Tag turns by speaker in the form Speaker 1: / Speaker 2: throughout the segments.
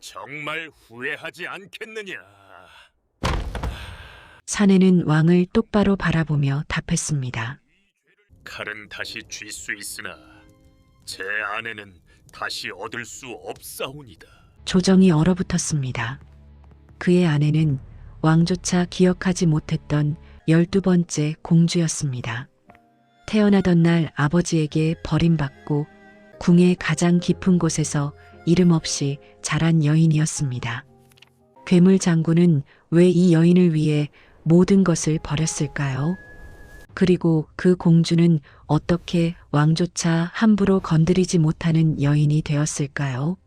Speaker 1: 정말 후회하지 않겠느냐?
Speaker 2: 사내는 왕을 똑바로 바라보며 답했습니다.
Speaker 1: 칼은 다시 쥘 수 있으나 제 아내는 다시 얻을 수 없사오니다.
Speaker 2: 조정이 얼어붙었습니다. 그의 아내는 왕조차 기억하지 못했던 12번째 공주였습니다. 태어나던 날 아버지에게 버림받고 궁의 가장 깊은 곳에서 이름 없이 자란 여인이었습니다. 괴물 장군은 왜 이 여인을 위해 모든 것을 버렸을까요? 그리고 그 공주는 어떻게 왕조차 함부로 건드리지 못하는 여인이 되었을까요?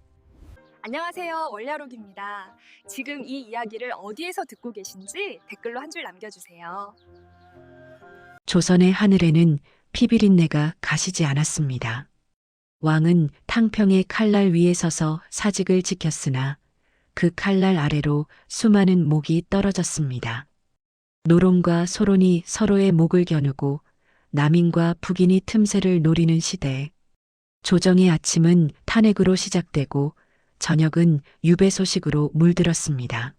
Speaker 3: 안녕하세요. 월야록입니다. 지금 이 이야기를 어디에서 듣고 계신지 댓글로 한 줄 남겨주세요.
Speaker 2: 조선의 하늘에는 피비린내가 가시지 않았습니다. 왕은 탕평의 칼날 위에 서서 사직을 지켰으나 그 칼날 아래로 수많은 목이 떨어졌습니다. 노론과 소론이 서로의 목을 겨누고 남인과 북인이 틈새를 노리는 시대. 조정의 아침은 탄핵으로 시작되고 저녁은 유배 소식으로 물들었습니다.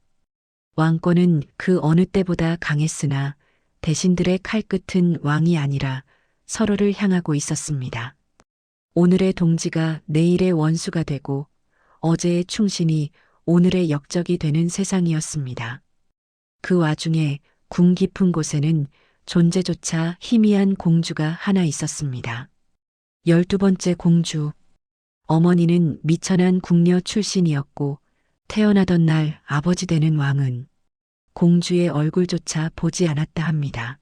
Speaker 2: 왕권은 그 어느 때보다 강했으나 대신들의 칼끝은 왕이 아니라 서로를 향하고 있었습니다. 오늘의 동지가 내일의 원수가 되고 어제의 충신이 오늘의 역적이 되는 세상이었습니다. 그 와중에 궁 깊은 곳에는 존재조차 희미한 공주가 하나 있었습니다. 12번째 공주. 어머니는 미천한 궁녀 출신이었고 태어나던 날 아버지 되는 왕은 공주의 얼굴조차 보지 않았다 합니다.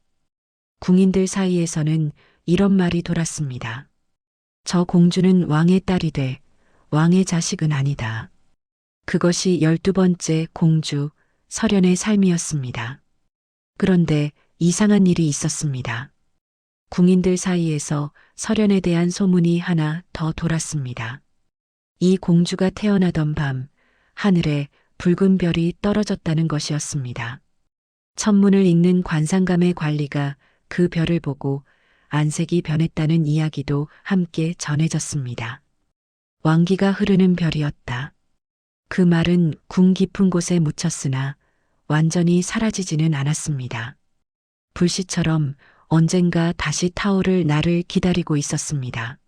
Speaker 2: 궁인들 사이에서는 이런 말이 돌았습니다. 저 공주는 왕의 딸이 돼 왕의 자식은 아니다. 그것이 12번째 공주 설연의 삶이었습니다. 그런데 이상한 일이 있었습니다. 궁인들 사이에서 설연에 대한 소문이 하나 더 돌았습니다. 이 공주가 태어나던 밤 하늘에 붉은 별이 떨어졌다는 것이었습니다. 천문을 읽는 관상감의 관리가 그 별을 보고 안색이 변했다는 이야기도 함께 전해졌습니다. 왕기가 흐르는 별이었다. 그 말은 궁 깊은 곳에 묻혔으나 완전히 사라지지는 않았습니다. 불씨처럼 언젠가 다시 타오를 나를 기다리고 있었습니다.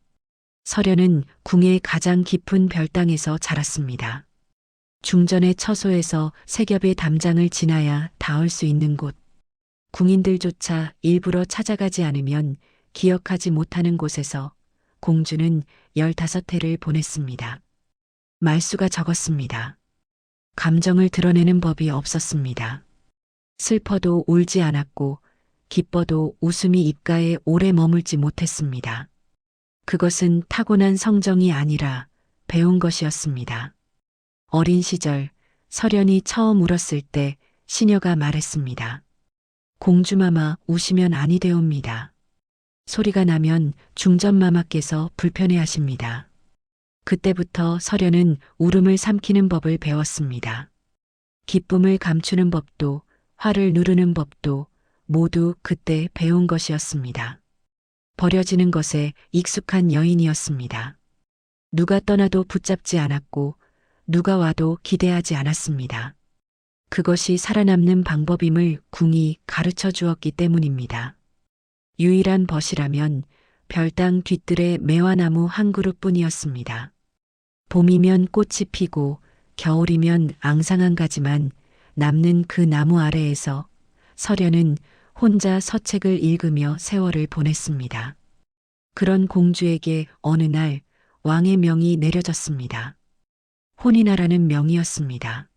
Speaker 2: 설연은 궁의 가장 깊은 별당에서 자랐습니다. 중전의 처소에서 세겹의 담장을 지나야 닿을 수 있는 곳. 궁인들조차 일부러 찾아가지 않으면 기억하지 못하는 곳에서 공주는 15해를 보냈습니다. 말수가 적었습니다. 감정을 드러내는 법이 없었습니다. 슬퍼도 울지 않았고 기뻐도 웃음이 입가에 오래 머물지 못했습니다. 그것은 타고난 성정이 아니라 배운 것이었습니다. 어린 시절 설연이 처음 울었을 때 시녀가 말했습니다. 공주마마 우시면 아니 되옵니다. 소리가 나면 중전마마께서 불편해하십니다. 그때부터 설연은 울음을 삼키는 법을 배웠습니다. 기쁨을 감추는 법도 화를 누르는 법도 모두 그때 배운 것이었습니다. 버려지는 것에 익숙한 여인이었습니다. 누가 떠나도 붙잡지 않았고 누가 와도 기대하지 않았습니다. 그것이 살아남는 방법임을 궁이 가르쳐 주었기 때문입니다. 유일한 벗이라면 별당 뒤뜰의 매화나무 한 그루뿐이었습니다. 봄이면 꽃이 피고 겨울이면 앙상한 가지만 남는 그 나무 아래에서 설연은 혼자 서책을 읽으며 세월을 보냈습니다. 그런 공주에게 어느 날 왕의 명이 내려졌습니다. 혼인하라는 명이었습니다.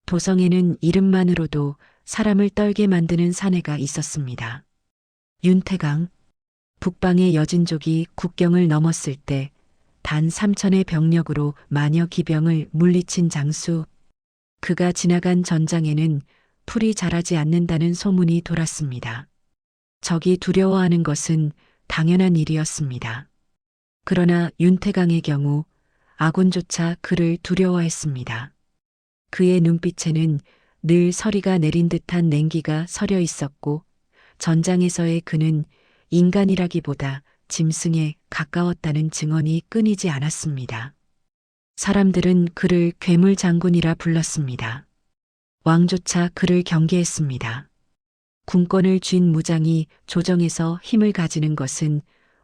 Speaker 2: 도성에는 이름만으로도 사람을 떨게 만드는 사내가 있었습니다. 윤태강. 북방의 여진족이 국경을 넘었을 때 단 3천의 병력으로 마녀 기병을 물리친 장수. 그가 지나간 전장에는 풀이 자라지 않는다는 소문이 돌았습니다. 적이 두려워하는 것은 당연한 일이었습니다. 그러나 윤태강의 경우 아군조차 그를 두려워했습니다. 그의 눈빛에는 늘 서리가 내린 듯한 냉기가 서려 있었고 전장에서의 그는 인간이라기보다 짐승에 가까웠다는 증언이 끊이지 않았습니다. 사람들은 그를 괴물 장군이라 불렀습니다. 왕조차 그를 경계했습니다. 군권을 쥔 무장이 조정에서 힘을 가지는 것은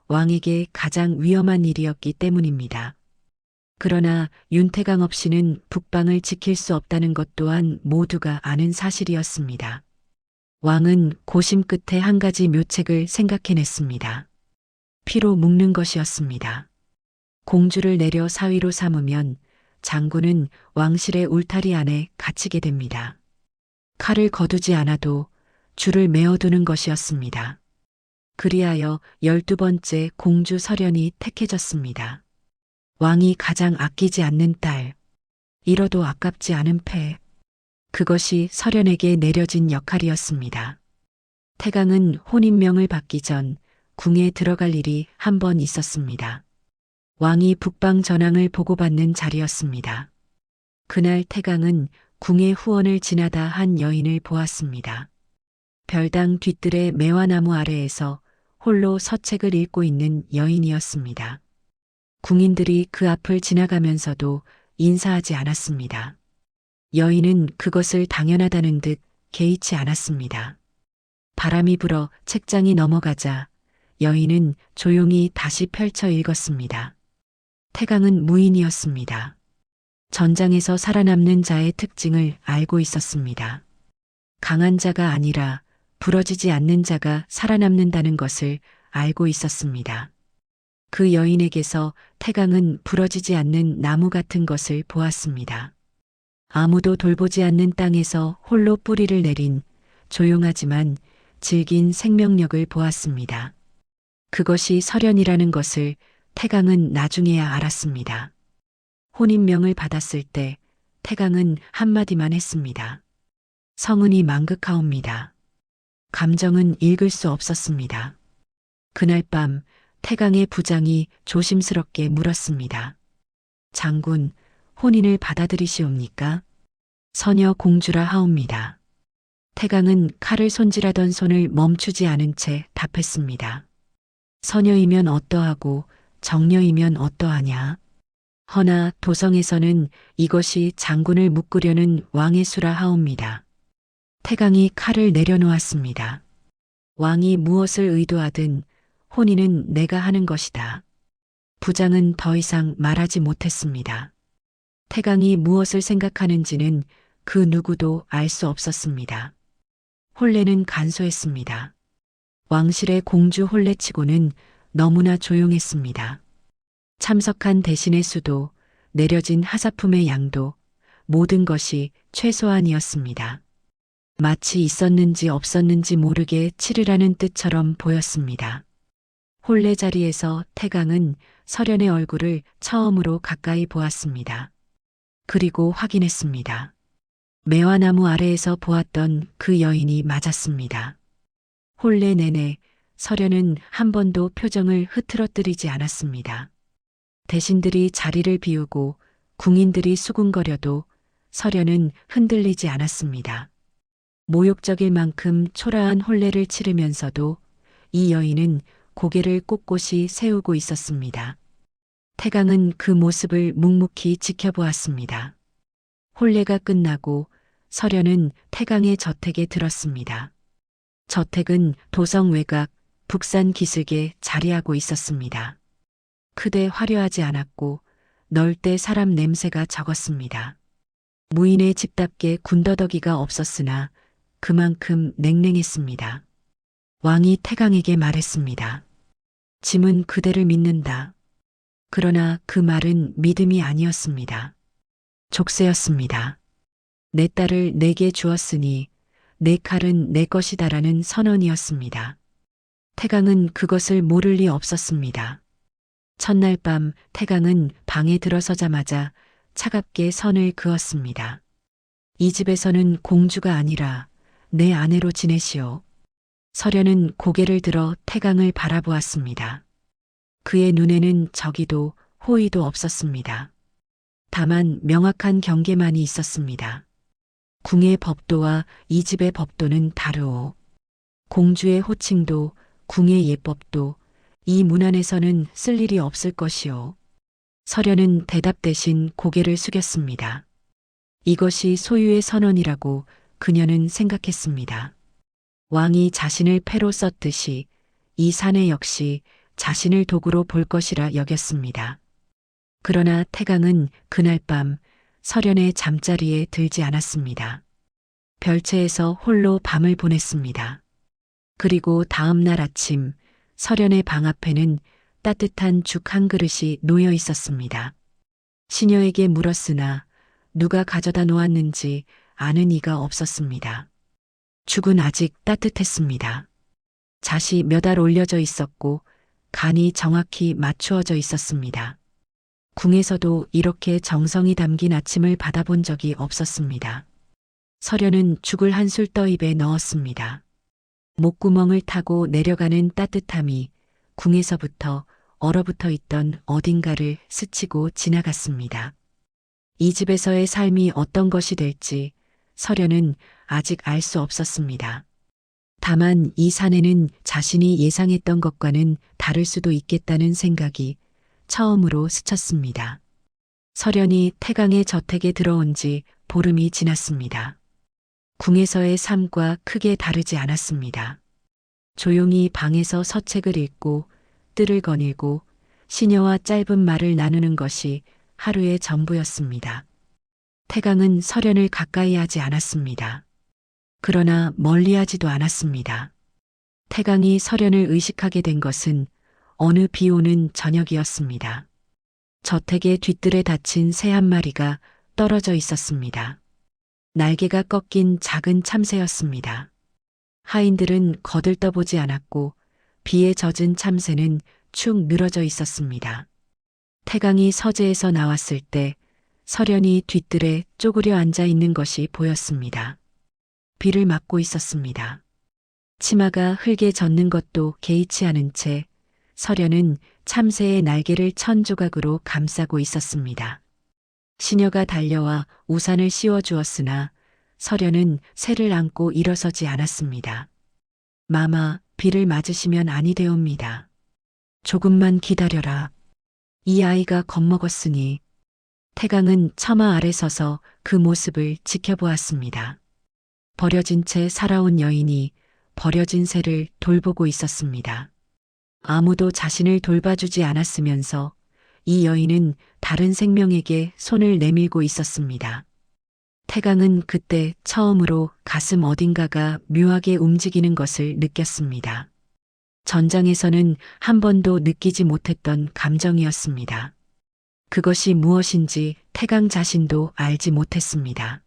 Speaker 2: 왕에게 가장 위험한 일이었기 때문입니다. 그러나 윤태강 없이는 북방을 지킬 수 없다는 것 또한 모두가 아는 사실이었습니다. 왕은 고심 끝에 한 가지 묘책을 생각해냈습니다. 피로 묶는 것이었습니다. 공주를 내려 사위로 삼으면 장군은 왕실의 울타리 안에 갇히게 됩니다. 칼을 거두지 않아도 줄을 메어두는 것이었습니다. 그리하여 12번째 공주 설연이 택해졌습니다. 왕이 가장 아끼지 않는 딸, 잃어도 아깝지 않은 패. 그것이 설연에게 내려진 역할이었습니다. 태강은 혼인명을 받기 전 궁에 들어갈 일이 한 번 있었습니다. 왕이 북방 전황을 보고받는 자리였습니다. 그날 태강은 궁의 후원을 지나다 한 여인을 보았습니다. 별당 뒤뜰의 매화나무 아래에서 홀로 서책을 읽고 있는 여인이었습니다. 궁인들이 그 앞을 지나가면서도 인사하지 않았습니다. 여인은 그것을 당연하다는 듯 개의치 않았습니다. 바람이 불어 책장이 넘어가자 여인은 조용히 다시 펼쳐 읽었습니다. 태강은 무인이었습니다. 전장에서 살아남는 자의 특징을 알고 있었습니다. 강한 자가 아니라 부러지지 않는 자가 살아남는다는 것을 알고 있었습니다. 그 여인에게서 태강은 부러지지 않는 나무 같은 것을 보았습니다. 아무도 돌보지 않는 땅에서 홀로 뿌리를 내린 조용하지만 질긴 생명력을 보았습니다. 그것이 설연이라는 것을 태강은 나중에야 알았습니다. 혼인명을 받았을 때 태강은 한마디만 했습니다. 성은이 망극하옵니다. 감정은 읽을 수 없었습니다. 그날 밤 태강의 부장이 조심스럽게 물었습니다. 장군, 혼인을 받아들이시옵니까? 서녀 공주라 하옵니다. 태강은 칼을 손질하던 손을 멈추지 않은 채 답했습니다. 서녀이면 어떠하고 정녀이면 어떠하냐? 허나 도성에서는 이것이 장군을 묶으려는 왕의 수라 하옵니다. 태강이 칼을 내려놓았습니다. 왕이 무엇을 의도하든 혼인은 내가 하는 것이다. 부장은 더 이상 말하지 못했습니다. 태강이 무엇을 생각하는지는 그 누구도 알 수 없었습니다. 혼례는 간소했습니다. 왕실의 공주 혼례치고는 너무나 조용했습니다. 참석한 대신의 수도, 내려진 하사품의 양도, 모든 것이 최소한이었습니다. 마치 있었는지 없었는지 모르게 치르라는 뜻처럼 보였습니다. 혼례 자리에서 태강은 설연의 얼굴을 처음으로 가까이 보았습니다. 그리고 확인했습니다. 매화나무 아래에서 보았던 그 여인이 맞았습니다. 혼례 내내 설연은 한 번도 표정을 흐트러뜨리지 않았습니다. 대신들이 자리를 비우고 궁인들이 수군거려도 설연은 흔들리지 않았습니다. 모욕적일 만큼 초라한 혼례를 치르면서도 이 여인은 고개를 꼿꼿이 세우고 있었습니다. 태강은 그 모습을 묵묵히 지켜보았습니다. 혼례가 끝나고 설연은 태강의 저택에 들었습니다. 저택은 도성 외곽 북산 기슭에 자리하고 있었습니다. 크되 화려하지 않았고 넓되 사람 냄새가 적었습니다. 무인의 집답게 군더더기가 없었으나 그만큼 냉랭했습니다. 왕이 태강에게 말했습니다. 짐은 그대를 믿는다. 그러나 그 말은 믿음이 아니었습니다. 족쇄였습니다. 내 딸을 내게 주었으니 내 칼은 내 것이다라는 선언이었습니다. 태강은 그것을 모를 리 없었습니다. 첫날 밤 태강은 방에 들어서자마자 차갑게 선을 그었습니다. 이 집에서는 공주가 아니라 내 아내로 지내시오. 설연은 고개를 들어 태강을 바라보았습니다. 그의 눈에는 적의도 호의도 없었습니다. 다만 명확한 경계만이 있었습니다. 궁의 법도와 이 집의 법도는 다르오. 공주의 호칭도 궁의 예법도 이 문 안에서는 쓸 일이 없을 것이오. 설현은 대답 대신 고개를 숙였습니다. 이것이 소유의 선언이라고 그녀는 생각했습니다. 왕이 자신을 패로 썼듯이 이 사내 역시 자신을 도구로 볼 것이라 여겼습니다. 그러나 태강은 그날 밤 설현의 잠자리에 들지 않았습니다. 별채에서 홀로 밤을 보냈습니다. 그리고 다음 날 아침 설현의 방 앞에는 따뜻한 죽 한 그릇이 놓여 있었습니다. 시녀에게 물었으나 누가 가져다 놓았는지 아는 이가 없었습니다. 죽은 아직 따뜻했습니다. 잣이 몇 알 올려져 있었고 간이 정확히 맞추어져 있었습니다. 궁에서도 이렇게 정성이 담긴 아침을 받아본 적이 없었습니다. 설현은 죽을 한술 떠 입에 넣었습니다. 목구멍을 타고 내려가는 따뜻함이 궁에서부터 얼어붙어 있던 어딘가를 스치고 지나갔습니다. 이 집에서의 삶이 어떤 것이 될지 설현은 아직 알 수 없었습니다. 다만 이 사내는 자신이 예상했던 것과는 다를 수도 있겠다는 생각이 처음으로 스쳤습니다. 설현이 태강의 저택에 들어온 지 보름이 지났습니다. 궁에서의 삶과 크게 다르지 않았습니다. 조용히 방에서 서책을 읽고 뜰을 거닐고 시녀와 짧은 말을 나누는 것이 하루의 전부였습니다. 태강은 설현을 가까이 하지 않았습니다. 그러나 멀리하지도 않았습니다. 태강이 설현을 의식하게 된 것은 어느 비 오는 저녁이었습니다. 저택의 뒤뜰에 닫힌 새 한 마리가 떨어져 있었습니다. 날개가 꺾인 작은 참새였습니다. 하인들은 거들떠보지 않았고 비에 젖은 참새는 축 늘어져 있었습니다. 태강이 서재에서 나왔을 때 설현이 뒤뜰에 쪼그려 앉아 있는 것이 보였습니다. 비를 맞고 있었습니다. 치마가 흙에 젖는 것도 개의치 않은 채 설현은 참새의 날개를 천 조각으로 감싸고 있었습니다. 시녀가 달려와 우산을 씌워주었으나 설현은 새를 안고 일어서지 않았습니다. 마마, 비를 맞으시면 아니 되옵니다. 조금만 기다려라. 이 아이가 겁먹었으니. 태강은 처마 아래 서서 그 모습을 지켜보았습니다. 버려진 채 살아온 여인이 버려진 새를 돌보고 있었습니다. 아무도 자신을 돌봐주지 않았으면서 이 여인은 다른 생명에게 손을 내밀고 있었습니다. 태강은 그때 처음으로 가슴 어딘가가 묘하게 움직이는 것을 느꼈습니다. 전장에서는 한 번도 느끼지 못했던 감정이었습니다. 그것이 무엇인지 태강 자신도 알지 못했습니다.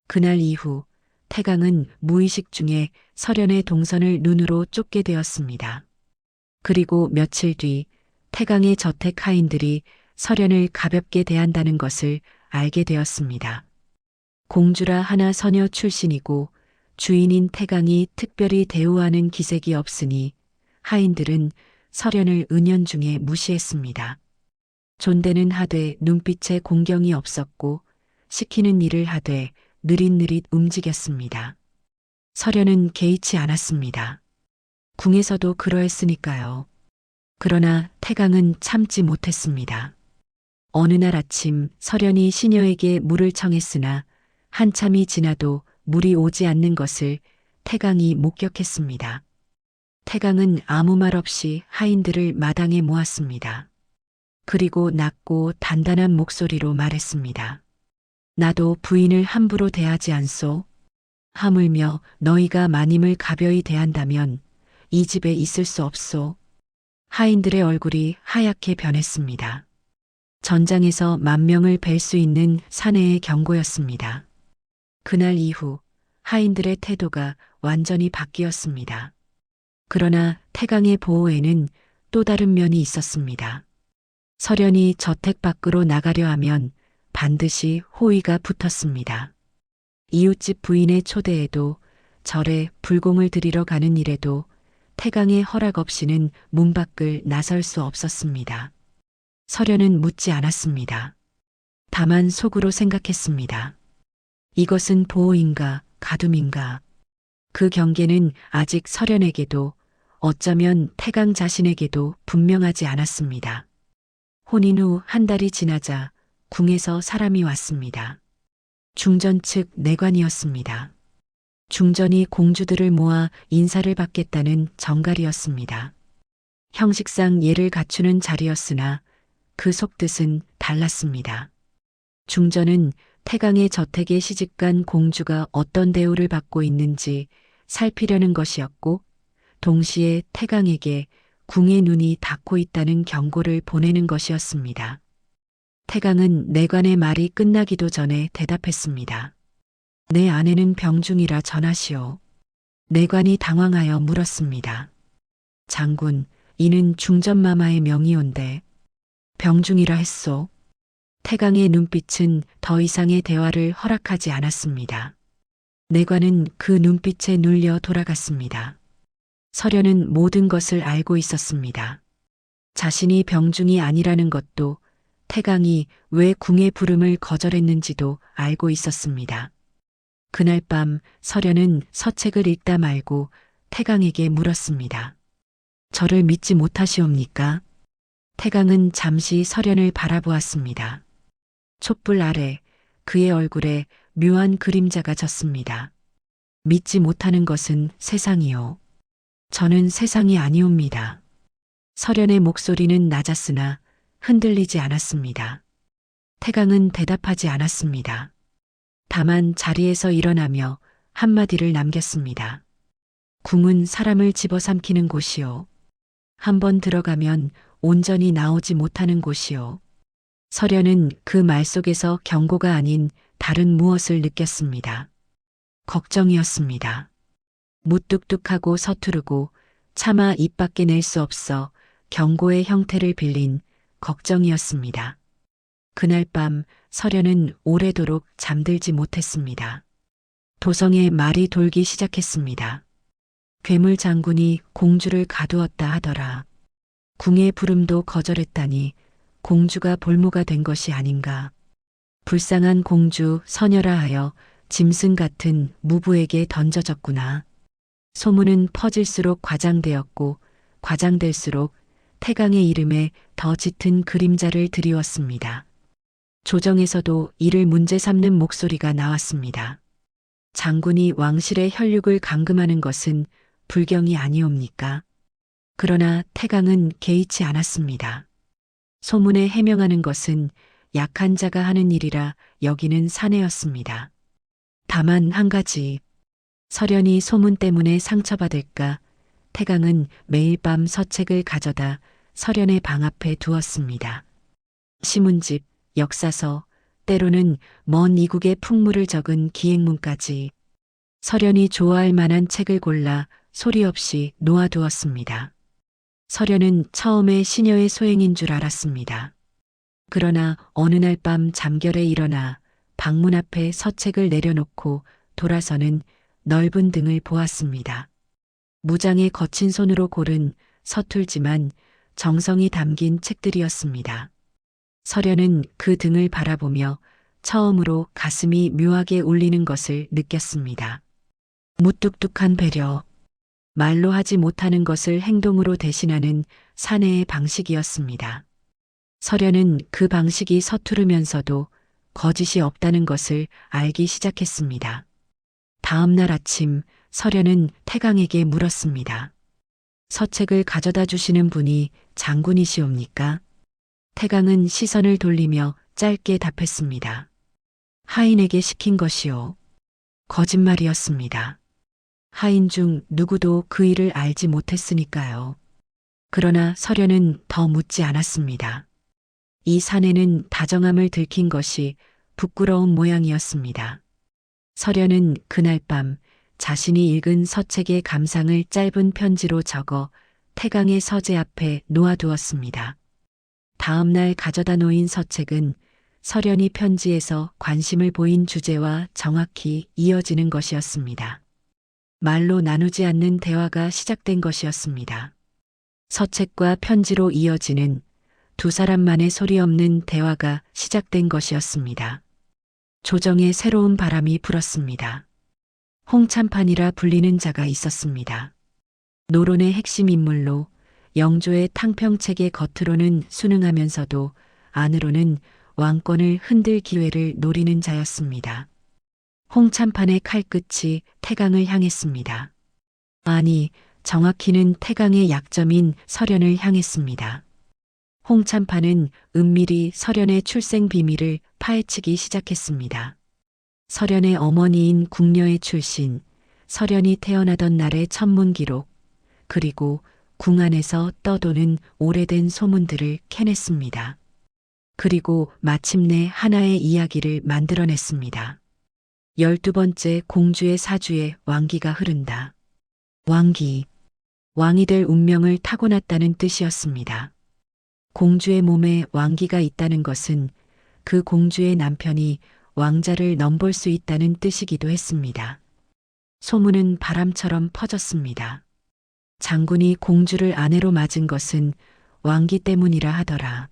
Speaker 2: 그날 이후 태강은 무의식 중에 설현의 동선을 눈으로 쫓게 되었습니다. 그리고 며칠 뒤 태강의 저택 하인들이 설현을 가볍게 대한다는 것을 알게 되었습니다. 공주라 하나 서녀 출신이고 주인인 태강이 특별히 대우하는 기색이 없으니 하인들은 설현을 은연중에 무시했습니다. 존대는 하되 눈빛에 공경이 없었고 시키는 일을 하되 느릿느릿 움직였습니다. 설현은 개의치 않았습니다. 궁에서도 그러했으니까요. 그러나 태강은 참지 못했습니다. 어느 날 아침 설현이 시녀에게 물을 청했으나 한참이 지나도 물이 오지 않는 것을 태강이 목격했습니다. 태강은 아무 말 없이 하인들을 마당에 모았습니다. 그리고 낮고 단단한 목소리로 말했습니다. 나도 부인을 함부로 대하지 않소. 하물며 너희가 마님을 가벼이 대한다면 이 집에 있을 수 없소. 하인들의 얼굴이 하얗게 변했습니다. 전장에서 만명을 뵐 수 있는 사내의 경고였습니다. 그날 이후 하인들의 태도가 완전히 바뀌었습니다. 그러나 태강의 보호에는 또 다른 면이 있었습니다. 설현이 저택 밖으로 나가려 하면 반드시 호의가 붙었습니다. 이웃집 부인의 초대에도 절에 불공을 드리러 가는 일에도 태강의 허락 없이는 문 밖을 나설 수 없었습니다. 설현은 묻지 않았습니다. 다만 속으로 생각했습니다. 이것은 보호인가 가둠인가. 그 경계는 아직 설현에게도 어쩌면 태강 자신에게도 분명하지 않았습니다. 혼인 후 한 달이 지나자 궁에서 사람이 왔습니다. 중전 측 내관이었습니다. 중전이 공주들을 모아 인사를 받겠다는 정갈이었습니다. 형식상 예를 갖추는 자리였으나 그 속뜻은 달랐습니다. 중전은 태강의 저택에 시집간 공주가 어떤 대우를 받고 있는지 살피려는 것이었고, 동시에 태강에게 궁의 눈이 닫고 있다는 경고를 보내는 것이었습니다. 태강은 내관의 말이 끝나기도 전에 대답했습니다. 내 아내는 병중이라 전하시오. 내관이 당황하여 물었습니다. 장군, 이는 중전마마의 명의온데 병중이라 했소. 태강의 눈빛은 더 이상의 대화를 허락하지 않았습니다. 내관은 그 눈빛에 눌려 돌아갔습니다. 서련은 모든 것을 알고 있었습니다. 자신이 병중이 아니라는 것도, 태강이 왜 궁의 부름을 거절했는지도 알고 있었습니다. 그날 밤 서련은 서책을 읽다 말고 태강에게 물었습니다. 저를 믿지 못하시옵니까? 태강은 잠시 서련을 바라보았습니다. 촛불 아래 그의 얼굴에 묘한 그림자가 졌습니다. 믿지 못하는 것은 세상이요. 저는 세상이 아니옵니다. 서련의 목소리는 낮았으나 흔들리지 않았습니다. 태강은 대답하지 않았습니다. 다만 자리에서 일어나며 한마디를 남겼습니다. 궁은 사람을 집어삼키는 곳이요. 한번 들어가면 온전히 나오지 못하는 곳이요. 서련은 그 말 속에서 경고가 아닌 다른 무엇을 느꼈습니다. 걱정이었습니다. 무뚝뚝하고 서투르고 차마 입 밖에 낼 수 없어 경고의 형태를 빌린 걱정이었습니다. 그날 밤 서련은 오래도록 잠들지 못했습니다. 도성에 말이 돌기 시작했습니다. 괴물 장군이 공주를 가두었다 하더라. 궁의 부름도 거절했다니 공주가 볼모가 된 것이 아닌가. 불쌍한 공주 서녀라 하여 짐승 같은 무부에게 던져졌구나. 소문은 퍼질수록 과장되었고 과장될수록 태강의 이름에 더 짙은 그림자를 드리웠습니다. 조정에서도 이를 문제 삼는 목소리가 나왔습니다. 장군이 왕실의 혈육을 감금하는 것은 불경이 아니옵니까? 그러나 태강은 개의치 않았습니다. 소문에 해명하는 것은 약한 자가 하는 일이라 여기는 사내였습니다. 다만 한 가지, 서련이 소문 때문에 상처받을까 태강은 매일 밤 서책을 가져다 서련의 방 앞에 두었습니다. 신문집, 역사서, 때로는 먼 이국의 풍물을 적은 기행문까지 서련이 좋아할 만한 책을 골라 소리 없이 놓아두었습니다. 서련은 처음에 시녀의 소행인 줄 알았습니다. 그러나 어느 날 밤 잠결에 일어나 방문 앞에 서책을 내려놓고 돌아서는 넓은 등을 보았습니다. 무장의 거친 손으로 고른 서툴지만 정성이 담긴 책들이었습니다. 서련은 그 등을 바라보며 처음으로 가슴이 묘하게 울리는 것을 느꼈습니다. 무뚝뚝한 배려, 말로 하지 못하는 것을 행동으로 대신하는 사내의 방식이었습니다. 서련은 그 방식이 서투르면서도 거짓이 없다는 것을 알기 시작했습니다. 다음 날 아침 서련은 태강에게 물었습니다. 서책을 가져다 주시는 분이 장군이시옵니까? 태강은 시선을 돌리며 짧게 답했습니다. 하인에게 시킨 것이요. 거짓말이었습니다. 하인 중 누구도 그 일을 알지 못했으니까요. 그러나 서련은 더 묻지 않았습니다. 이 사내는 다정함을 들킨 것이 부끄러운 모양이었습니다. 서련은 그날 밤 자신이 읽은 서책의 감상을 짧은 편지로 적어 태강의 서재 앞에 놓아두었습니다. 다음 날 가져다 놓인 서책은 서련이 편지에서 관심을 보인 주제와 정확히 이어지는 것이었습니다. 말로 나누지 않는 대화가 시작된 것이었습니다. 서책과 편지로 이어지는 두 사람만의 소리 없는 대화가 시작된 것이었습니다. 조정에 새로운 바람이 불었습니다. 홍참판이라 불리는 자가 있었습니다. 노론의 핵심 인물로 영조의 탕평책의 겉으로는 순응하면서도 안으로는 왕권을 흔들 기회를 노리는 자였습니다. 홍참판의 칼끝이 태강을 향했습니다. 아니, 정확히는 태강의 약점인 설현을 향했습니다. 홍참판은 은밀히 설현의 출생 비밀을 파헤치기 시작했습니다. 설현의 어머니인 궁녀의 출신, 설현이 태어나던 날의 천문 기록, 그리고 궁 안에서 떠도는 오래된 소문들을 캐냈습니다. 그리고 마침내 하나의 이야기를 만들어냈습니다. 12번째 공주의 사주에 왕기가 흐른다. 왕기, 왕이 될 운명을 타고났다는 뜻이었습니다. 공주의 몸에 왕기가 있다는 것은 그 공주의 남편이 왕자를 넘볼 수 있다는 뜻이기도 했습니다. 소문은 바람처럼 퍼졌습니다. 장군이 공주를 아내로 맞은 것은 왕기 때문이라 하더라.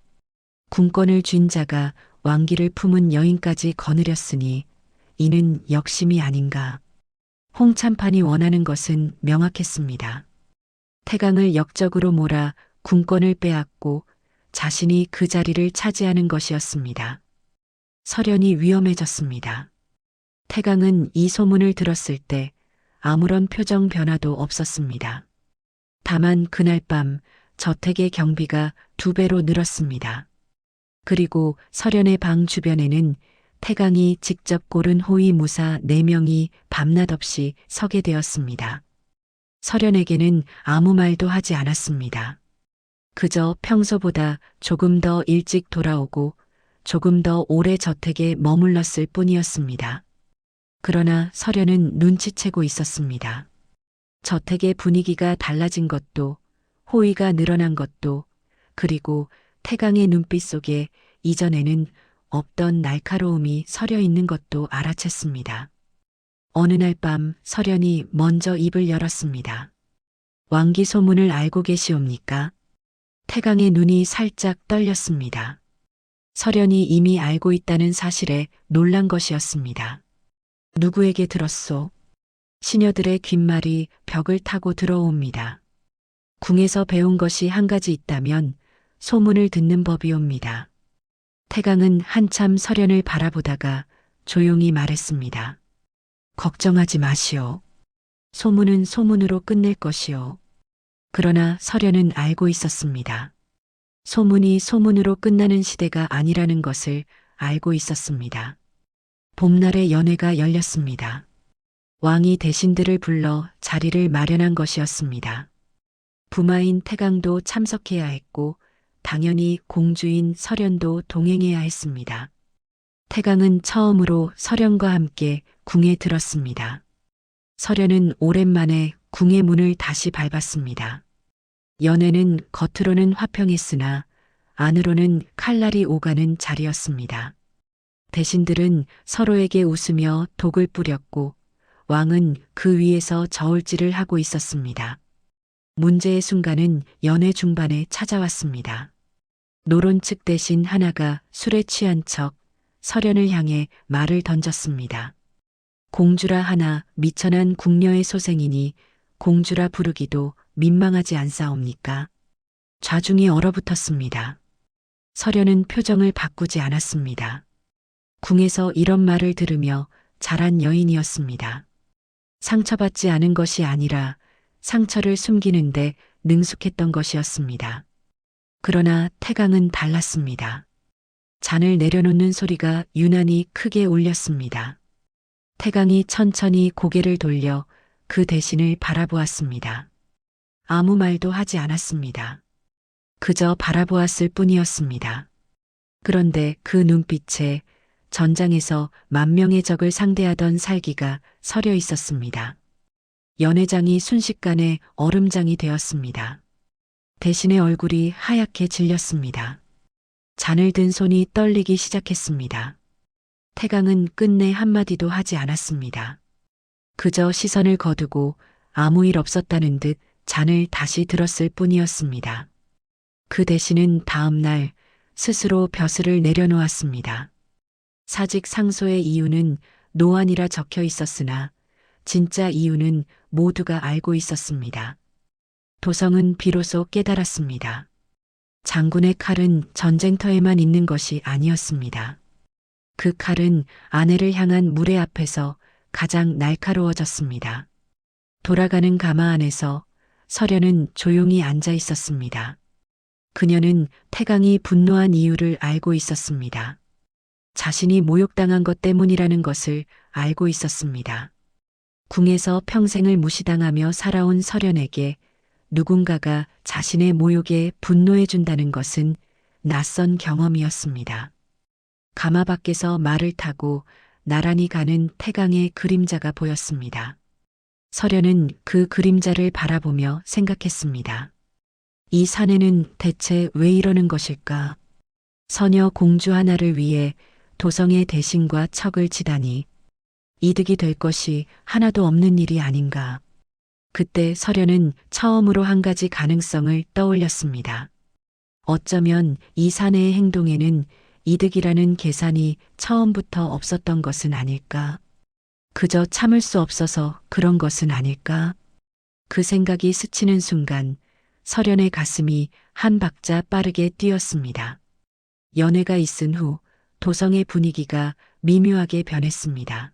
Speaker 2: 군권을 쥔 자가 왕기를 품은 여인까지 거느렸으니 이는 역심이 아닌가. 홍참판이 원하는 것은 명확했습니다. 태강을 역적으로 몰아 군권을 빼앗고 자신이 그 자리를 차지하는 것이었습니다. 설현이 위험해졌습니다. 태강은 이 소문을 들었을 때 아무런 표정 변화도 없었습니다. 다만 그날 밤 저택의 경비가 2배로 늘었습니다. 그리고 설현의 방 주변에는 태강이 직접 고른 호위 무사 4명이 밤낮 없이 서게 되었습니다. 설현에게는 아무 말도 하지 않았습니다. 그저 평소보다 조금 더 일찍 돌아오고 조금 더 오래 저택에 머물렀을 뿐이었습니다. 그러나 설현은 눈치채고 있었습니다. 저택의 분위기가 달라진 것도, 호의가 늘어난 것도, 그리고 태강의 눈빛 속에 이전에는 없던 날카로움이 서려 있는 것도 알아챘습니다. 어느 날 밤 설현이 먼저 입을 열었습니다. 왕기 소문을 알고 계시옵니까? 태강의 눈이 살짝 떨렸습니다. 설현이 이미 알고 있다는 사실에 놀란 것이었습니다. 누구에게 들었소? 시녀들의 귓말이 벽을 타고 들어옵니다. 궁에서 배운 것이 한 가지 있다면 소문을 듣는 법이옵니다. 태강은 한참 설현을 바라보다가 조용히 말했습니다. 걱정하지 마시오. 소문은 소문으로 끝낼 것이오. 그러나 설현은 알고 있었습니다. 소문이 소문으로 끝나는 시대가 아니라는 것을 알고 있었습니다. 봄날의 연회가 열렸습니다. 왕이 대신들을 불러 자리를 마련한 것이었습니다. 부마인 태강도 참석해야 했고 당연히 공주인 설현도 동행해야 했습니다. 태강은 처음으로 설현과 함께 궁에 들었습니다. 설현은 오랜만에 궁의 문을 다시 밟았습니다. 연회는 겉으로는 화평했으나 안으로는 칼날이 오가는 자리였습니다. 대신들은 서로에게 웃으며 독을 뿌렸고 왕은 그 위에서 저울질을 하고 있었습니다. 문제의 순간은 연회 중반에 찾아왔습니다. 노론측 대신 하나가 술에 취한 척 설현을 향해 말을 던졌습니다. 공주라 하나 미천한 궁녀의 소생이니 공주라 부르기도 민망하지 않사옵니까? 좌중이 얼어붙었습니다. 설현은 표정을 바꾸지 않았습니다. 궁에서 이런 말을 들으며 자란 여인이었습니다. 상처받지 않은 것이 아니라 상처를 숨기는데 능숙했던 것이었습니다. 그러나 태강은 달랐습니다. 잔을 내려놓는 소리가 유난히 크게 울렸습니다. 태강이 천천히 고개를 돌려 그 대신을 바라보았습니다. 아무 말도 하지 않았습니다. 그저 바라보았을 뿐이었습니다. 그런데 그 눈빛에 전장에서 10,000명의 적을 상대하던 살기가 서려 있었습니다. 연회장이 순식간에 얼음장이 되었습니다. 대신의 얼굴이 하얗게 질렸습니다. 잔을 든 손이 떨리기 시작했습니다. 태강은 끝내 한마디도 하지 않았습니다. 그저 시선을 거두고 아무 일 없었다는 듯 잔을 다시 들었을 뿐이었습니다. 그 대신은 다음 날 스스로 벼슬을 내려놓았습니다. 사직 상소의 이유는 노안이라 적혀 있었으나 진짜 이유는 모두가 알고 있었습니다. 도성은 비로소 깨달았습니다. 장군의 칼은 전쟁터에만 있는 것이 아니었습니다. 그 칼은 아내를 향한 무례 앞에서 가장 날카로워졌습니다. 돌아가는 가마 안에서 서련은 조용히 앉아 있었습니다. 그녀는 태강이 분노한 이유를 알고 있었습니다. 자신이 모욕당한 것 때문이라는 것을 알고 있었습니다. 궁에서 평생을 무시당하며 살아온 서련에게 누군가가 자신의 모욕에 분노해준다는 것은 낯선 경험이었습니다. 가마 밖에서 말을 타고 나란히 가는 태강의 그림자가 보였습니다. 서련은 그 그림자를 바라보며 생각했습니다. 이 사내는 대체 왜 이러는 것일까? 서녀 공주 하나를 위해 도성의 대신과 척을 지다니 이득이 될 것이 하나도 없는 일이 아닌가. 그때 서련은 처음으로 한 가지 가능성을 떠올렸습니다. 어쩌면 이 사내의 행동에는 이득이라는 계산이 처음부터 없었던 것은 아닐까? 그저 참을 수 없어서 그런 것은 아닐까? 그 생각이 스치는 순간 서련의 가슴이 한 박자 빠르게 뛰었습니다. 연회가 있은 후 도성의 분위기가 미묘하게 변했습니다.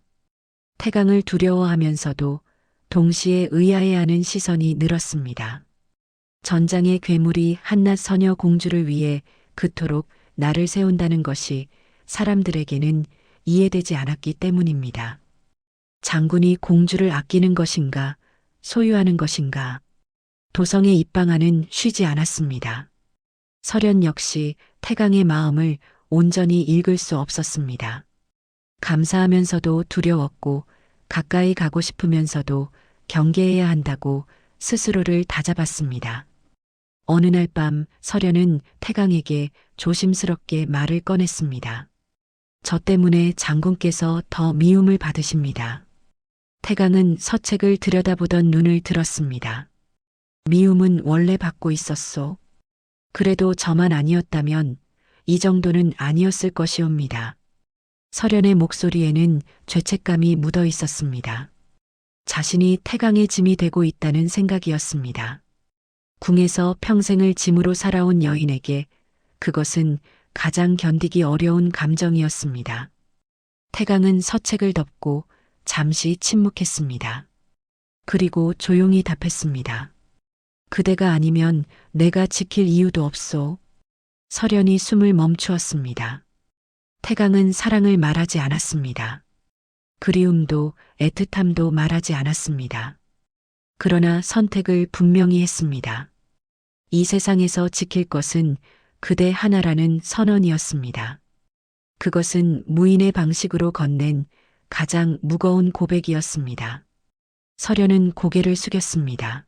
Speaker 2: 태강을 두려워하면서도 동시에 의아해하는 시선이 늘었습니다. 전장의 괴물이 한낱 서녀 공주를 위해 그토록 나를 세운다는 것이 사람들에게는 이해되지 않았기 때문입니다. 장군이 공주를 아끼는 것인가, 소유하는 것인가. 도성의 입방아는 쉬지 않았습니다. 서련 역시 태강의 마음을 온전히 읽을 수 없었습니다. 감사하면서도 두려웠고 가까이 가고 싶으면서도 경계해야 한다고 스스로를 다잡았습니다. 어느 날 밤 서련은 태강에게 조심스럽게 말을 꺼냈습니다. 저 때문에 장군께서 더 미움을 받으십니다. 태강은 서책을 들여다보던 눈을 들었습니다. 미움은 원래 받고 있었소. 그래도 저만 아니었다면 이 정도는 아니었을 것이옵니다. 서련의 목소리에는 죄책감이 묻어 있었습니다. 자신이 태강의 짐이 되고 있다는 생각이었습니다. 궁에서 평생을 짐으로 살아온 여인에게 그것은 가장 견디기 어려운 감정이었습니다. 태강은 서책을 덮고 잠시 침묵했습니다. 그리고 조용히 답했습니다. 그대가 아니면 내가 지킬 이유도 없소. 서련이 숨을 멈추었습니다. 태강은 사랑을 말하지 않았습니다. 그리움도 애틋함도 말하지 않았습니다. 그러나 선택을 분명히 했습니다. 이 세상에서 지킬 것은 그대 하나라는 선언이었습니다. 그것은 무인의 방식으로 건넨 가장 무거운 고백이었습니다. 서련은 고개를 숙였습니다.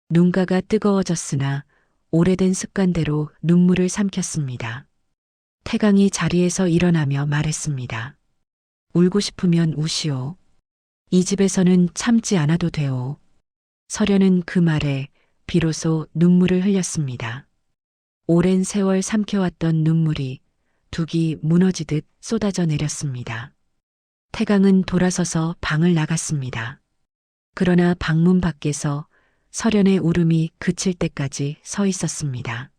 Speaker 2: 눈가가 뜨거워졌으나 오래된 습관대로 눈물을 삼켰습니다. 태강이 자리에서 일어나며 말했습니다. 울고 싶으면 우시오. 이 집에서는 참지 않아도 돼오. 서련은 그 말에 비로소 눈물을 흘렸습니다. 오랜 세월 삼켜왔던 눈물이 둑이 무너지듯 쏟아져 내렸습니다. 태강은 돌아서서 방을 나갔습니다. 그러나 방문 밖에서 서련의 울음이 그칠 때까지 서 있었습니다.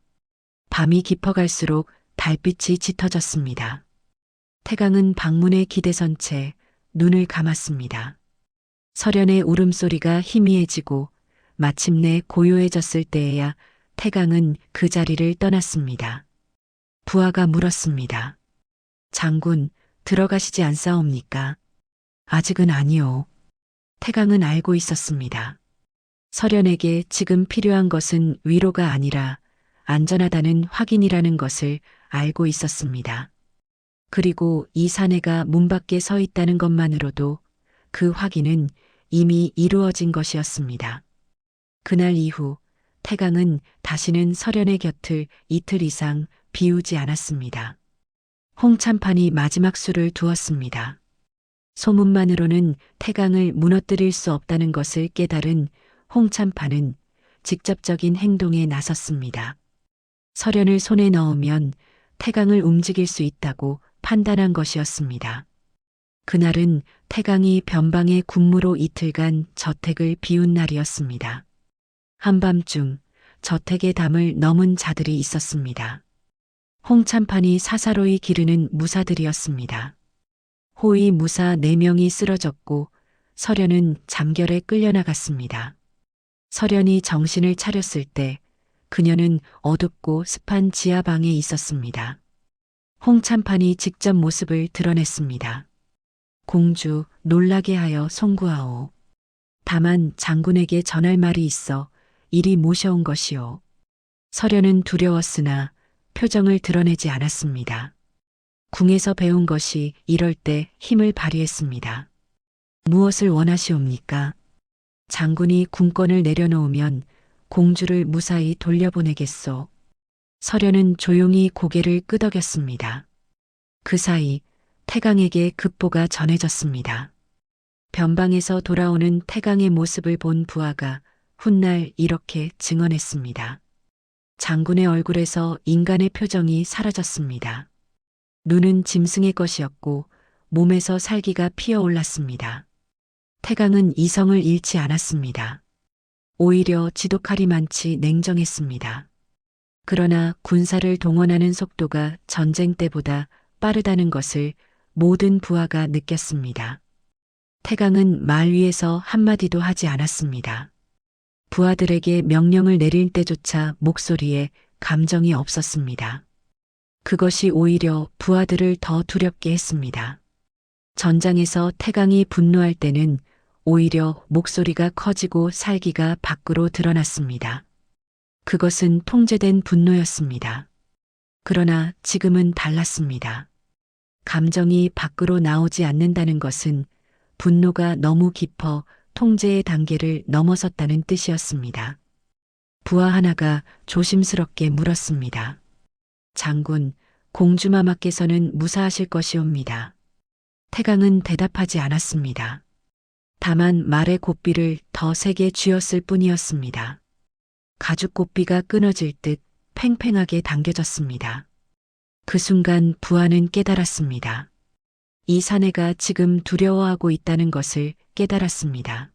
Speaker 2: 밤이 깊어갈수록 달빛이 짙어졌습니다. 태강은 방문에 기대선 채 눈을 감았습니다. 서련의 울음소리가 희미해지고 마침내 고요해졌을 때에야 태강은 그 자리를 떠났습니다. 부하가 물었습니다. 장군, 들어가시지 않사옵니까? 아직은 아니오. 태강은 알고 있었습니다. 서련에게 지금 필요한 것은 위로가 아니라 안전하다는 확인이라는 것을 알고 있었습니다. 그리고 이 사내가 문 밖에 서 있다는 것만으로도 그 확인은 이미 이루어진 것이었습니다. 그날 이후 태강은 다시는 서련의 곁을 이틀 이상 비우지 않았습니다. 홍참판이 마지막 수를 두었습니다. 소문만으로는 태강을 무너뜨릴 수 없다는 것을 깨달은 홍참판은 직접적인 행동에 나섰습니다. 서련을 손에 넣으면 태강을 움직일 수 있다고 판단한 것이었습니다. 그날은 태강이 변방의 군무로 이틀간 저택을 비운 날이었습니다. 한밤중 저택의 담을 넘은 자들이 있었습니다. 홍찬판이 사사로이 기르는 무사들이었습니다. 호위 무사 4명이 쓰러졌고 설현은 잠결에 끌려나갔습니다. 설현이 정신을 차렸을 때 그녀는 어둡고 습한 지하방에 있었습니다. 홍찬판이 직접 모습을 드러냈습니다. 공주, 놀라게 하여 송구하오. 다만 장군에게 전할 말이 있어 이리 모셔온 것이오. 설현은 두려웠으나 표정을 드러내지 않았습니다. 궁에서 배운 것이 이럴 때 힘을 발휘했습니다. 무엇을 원하시옵니까? 장군이 군권을 내려놓으면 공주를 무사히 돌려보내겠소. 설현은 조용히 고개를 끄덕였습니다. 그 사이 태강에게 급보가 전해졌습니다. 변방에서 돌아오는 태강의 모습을 본 부하가 훗날 이렇게 증언했습니다. 장군의 얼굴에서 인간의 표정이 사라졌습니다. 눈은 짐승의 것이었고 몸에서 살기가 피어올랐습니다. 태강은 이성을 잃지 않았습니다. 오히려 지독하리 많지 냉정했습니다. 그러나 군사를 동원하는 속도가 전쟁 때보다 빠르다는 것을 모든 부하가 느꼈습니다. 태강은 말 위에서 한마디도 하지 않았습니다. 부하들에게 명령을 내릴 때조차 목소리에 감정이 없었습니다. 그것이 오히려 부하들을 더 두렵게 했습니다. 전장에서 태강이 분노할 때는 오히려 목소리가 커지고 살기가 밖으로 드러났습니다. 그것은 통제된 분노였습니다. 그러나 지금은 달랐습니다. 감정이 밖으로 나오지 않는다는 것은 분노가 너무 깊어 통제의 단계를 넘어섰다는 뜻이었습니다. 부하 하나가 조심스럽게 물었습니다. 장군, 공주마마께서는 무사하실 것이옵니다. 태강은 대답하지 않았습니다. 다만 말의 고삐를 더 세게 쥐었을 뿐이었습니다. 가죽 고삐가 끊어질 듯 팽팽하게 당겨졌습니다. 그 순간 부하는 깨달았습니다. 이 사내가 지금 두려워하고 있다는 것을 깨달았습니다.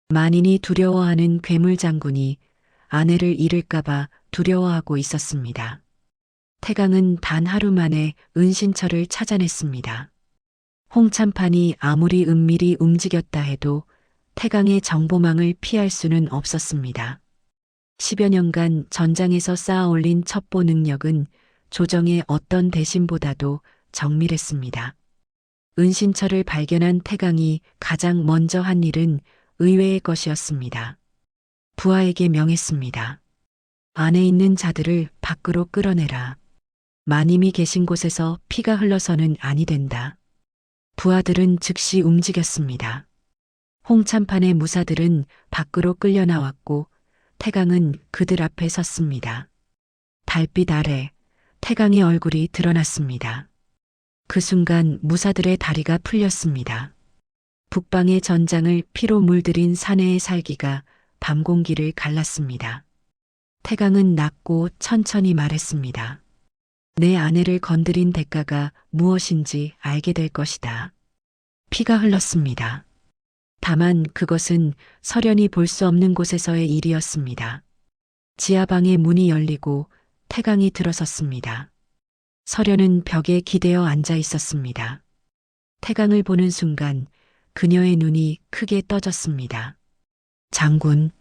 Speaker 2: 만인이 두려워하는 괴물 장군이 아내를 잃을까봐 두려워하고 있었습니다. 태강은 단 하루 만에 은신처를 찾아냈습니다. 홍찬판이 아무리 은밀히 움직였다 해도 태강의 정보망을 피할 수는 없었습니다. 10여 년간 전장에서 쌓아올린 첩보 능력은 조정의 어떤 대신보다도 정밀했습니다. 은신처를 발견한 태강이 가장 먼저 한 일은 의외의 것이었습니다. 부하에게 명했습니다. 안에 있는 자들을 밖으로 끌어내라. 마님이 계신 곳에서 피가 흘러서는 아니 된다. 부하들은 즉시 움직였습니다. 홍찬판의 무사들은 밖으로 끌려 나왔고 태강은 그들 앞에 섰습니다. 달빛 아래 태강의 얼굴이 드러났습니다. 그 순간 무사들의 다리가 풀렸습니다. 북방의 전장을 피로 물들인 사내의 살기가 밤 공기를 갈랐습니다. 태강은 낮고 천천히 말했습니다. 내 아내를 건드린 대가가 무엇인지 알게 될 것이다. 피가 흘렀습니다. 다만 그것은 설현이 볼 수 없는 곳에서의 일이었습니다. 지하방의 문이 열리고 태강이 들어섰습니다. 설현은 벽에 기대어 앉아 있었습니다. 태강을 보는 순간 그녀의 눈이 크게 떠졌습니다. 장군.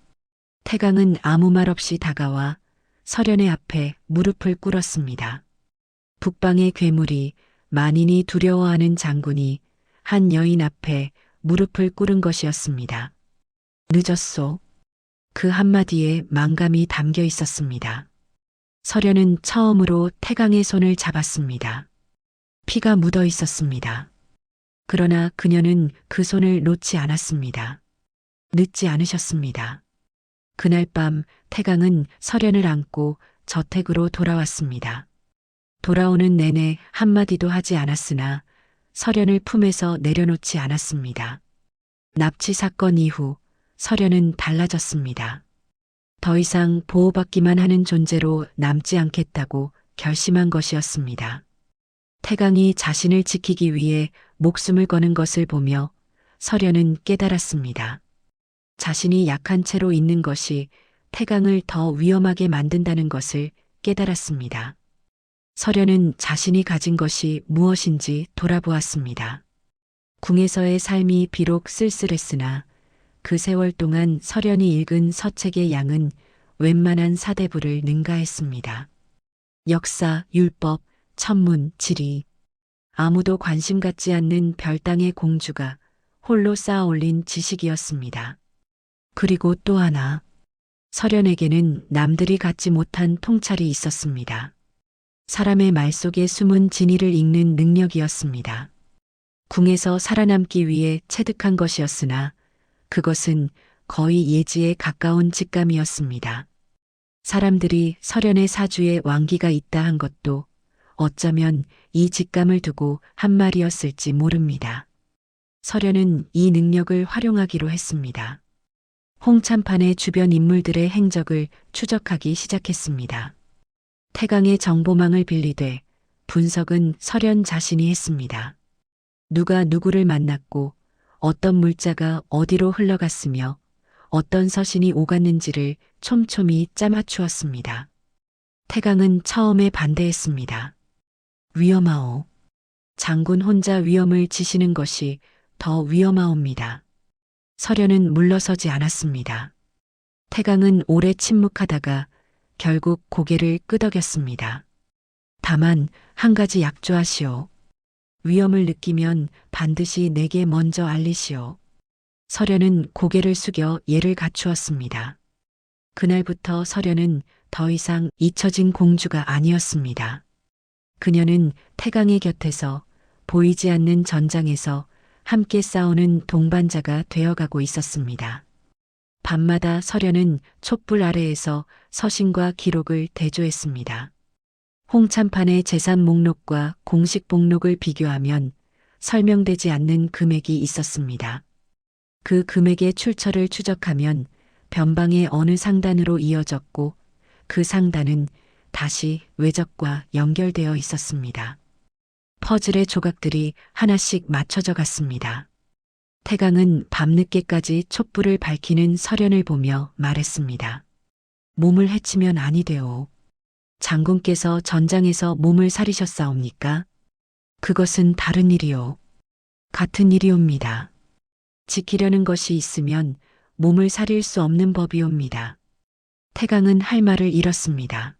Speaker 2: 태강은 아무 말 없이 다가와 설현의 앞에 무릎을 꿇었습니다. 북방의 괴물이 만인이 두려워하는 장군이 한 여인 앞에 무릎을 꿇은 것이었습니다. 늦었소. 그 한마디에 망감이 담겨 있었습니다. 설현은 처음으로 태강의 손을 잡았습니다. 피가 묻어 있었습니다. 그러나 그녀는 그 손을 놓지 않았습니다. 늦지 않으셨습니다. 그날 밤 태강은 설현을 안고 저택으로 돌아왔습니다. 돌아오는 내내 한마디도 하지 않았으나 설현을 품에서 내려놓지 않았습니다. 납치 사건 이후 설현은 달라졌습니다. 더 이상 보호받기만 하는 존재로 남지 않겠다고 결심한 것이었습니다. 태강이 자신을 지키기 위해 목숨을 거는 것을 보며 설현은 깨달았습니다. 자신이 약한 채로 있는 것이 태강을 더 위험하게 만든다는 것을 깨달았습니다. 설현은 자신이 가진 것이 무엇인지 돌아보았습니다. 궁에서의 삶이 비록 쓸쓸했으나 그 세월 동안 설현이 읽은 서책의 양은 웬만한 사대부를 능가했습니다. 역사, 율법, 천문, 지리. 아무도 관심 갖지 않는 별땅의 공주가 홀로 쌓아 올린 지식이었습니다. 그리고 또 하나, 설현에게는 남들이 갖지 못한 통찰이 있었습니다. 사람의 말 속에 숨은 진리를 읽는 능력이었습니다. 궁에서 살아남기 위해 체득한 것이었으나 그것은 거의 예지에 가까운 직감이었습니다. 사람들이 설현의 사주에 왕기가 있다 한 것도 어쩌면 이 직감을 두고 한 말이었을지 모릅니다. 설현은 이 능력을 활용하기로 했습니다. 홍참판의 주변 인물들의 행적을 추적하기 시작했습니다. 태강의 정보망을 빌리되 분석은 설현 자신이 했습니다. 누가 누구를 만났고 어떤 물자가 어디로 흘러갔으며 어떤 서신이 오갔는지를 촘촘히 짜맞추었습니다. 태강은 처음에 반대했습니다. 위험하오. 장군 혼자 위험을 지시는 것이 더 위험하옵니다. 설현은 물러서지 않았습니다. 태강은 오래 침묵하다가 결국 고개를 끄덕였습니다. 다만 한 가지 약조하시오. 위험을 느끼면 반드시 내게 먼저 알리시오. 설현은 고개를 숙여 예를 갖추었습니다. 그날부터 설현은 더 이상 잊혀진 공주가 아니었습니다. 그녀는 태강의 곁에서 보이지 않는 전장에서 함께 싸우는 동반자가 되어가고 있었습니다. 밤마다 설현은 촛불 아래에서 서신과 기록을 대조했습니다. 홍참판의 재산 목록과 공식 목록을 비교하면 설명되지 않는 금액이 있었습니다. 그 금액의 출처를 추적하면 변방의 어느 상단으로 이어졌고 그 상단은 다시 외적과 연결되어 있었습니다. 퍼즐의 조각들이 하나씩 맞춰져 갔습니다. 태강은 밤늦게까지 촛불을 밝히는 설현을 보며 말했습니다. 몸을 해치면 아니 되오. 장군께서 전장에서 몸을 사리셨사옵니까? 그것은 다른 일이오. 같은 일이옵니다. 지키려는 것이 있으면 몸을 사릴 수 없는 법이옵니다. 태강은 할 말을 잃었습니다.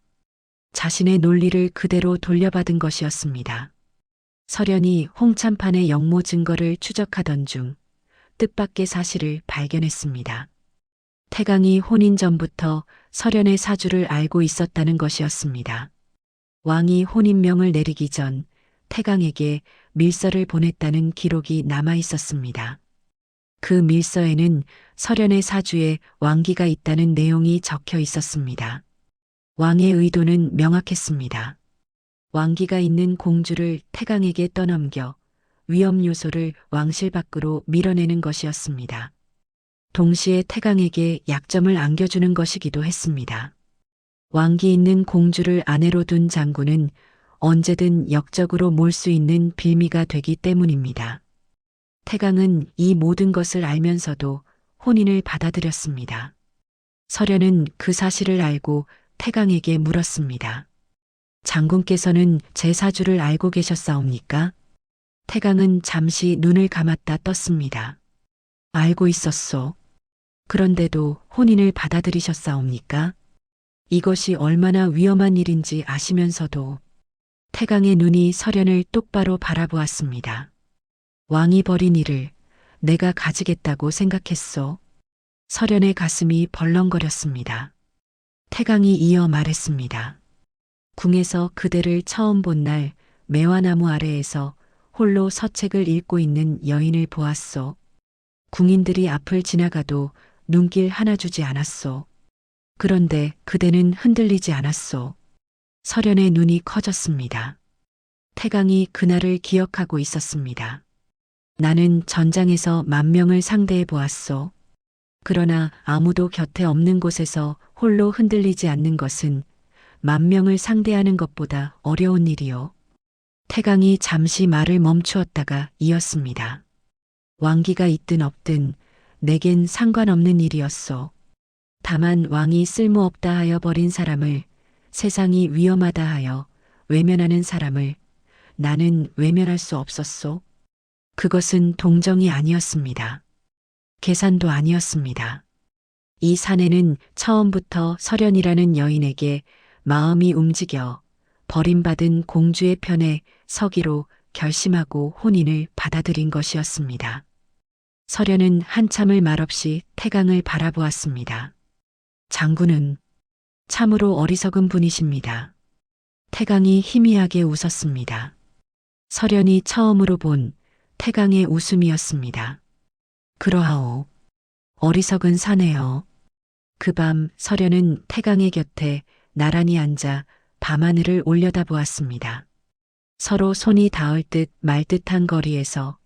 Speaker 2: 자신의 논리를 그대로 돌려받은 것이었습니다. 설현이 홍참판의 영모 증거를 추적하던 중 뜻밖의 사실을 발견했습니다. 태강이 혼인 전부터 설현의 사주를 알고 있었다는 것이었습니다. 왕이 혼인명을 내리기 전 태강에게 밀서를 보냈다는 기록이 남아 있었습니다. 그 밀서에는 설현의 사주에 왕기가 있다는 내용이 적혀 있었습니다. 왕의 의도는 명확했습니다. 왕기가 있는 공주를 태강에게 떠넘겨 위험 요소를 왕실 밖으로 밀어내는 것이었습니다. 동시에 태강에게 약점을 안겨주는 것이기도 했습니다. 왕기 있는 공주를 아내로 둔 장군은 언제든 역적으로 몰 수 있는 빌미가 되기 때문입니다. 태강은 이 모든 것을 알면서도 혼인을 받아들였습니다. 설현은 그 사실을 알고 태강에게 물었습니다. 장군께서는 제 사주를 알고 계셨사옵니까? 태강은 잠시 눈을 감았다 떴습니다. 알고 있었소. 그런데도 혼인을 받아들이셨사옵니까? 이것이 얼마나 위험한 일인지 아시면서도. 태강의 눈이 설현을 똑바로 바라보았습니다. 왕이 벌인 일을 내가 가지겠다고 생각했소. 설현의 가슴이 벌렁거렸습니다. 태강이 이어 말했습니다. 궁에서 그대를 처음 본 날 매화나무 아래에서 홀로 서책을 읽고 있는 여인을 보았소. 궁인들이 앞을 지나가도 눈길 하나 주지 않았소. 그런데 그대는 흔들리지 않았소. 설현의 눈이 커졌습니다. 태강이 그날을 기억하고 있었습니다. 나는 전장에서 10,000명을 상대해 보았소. 그러나 아무도 곁에 없는 곳에서 홀로 흔들리지 않는 것은 10,000명을 상대하는 것보다 어려운 일이요. 태강이 잠시 말을 멈추었다가 이었습니다. 왕기가 있든 없든 내겐 상관없는 일이었소. 다만 왕이 쓸모없다 하여 버린 사람을, 세상이 위험하다 하여 외면하는 사람을 나는 외면할 수 없었소. 그것은 동정이 아니었습니다. 계산도 아니었습니다. 이 사내는 처음부터 설연이라는 여인에게 마음이 움직여 버림받은 공주의 편에 서기로 결심하고 혼인을 받아들인 것이었습니다. 설연은 한참을 말없이 태강을 바라보았습니다. 장군은 참으로 어리석은 분이십니다. 태강이 희미하게 웃었습니다. 설연이 처음으로 본 태강의 웃음이었습니다. 그러하오. 어리석은 사내여. 그 밤 설연은 태강의 곁에 나란히 앉아 밤하늘을 올려다보았습니다. 서로 손이 닿을 듯 말 듯한 거리에서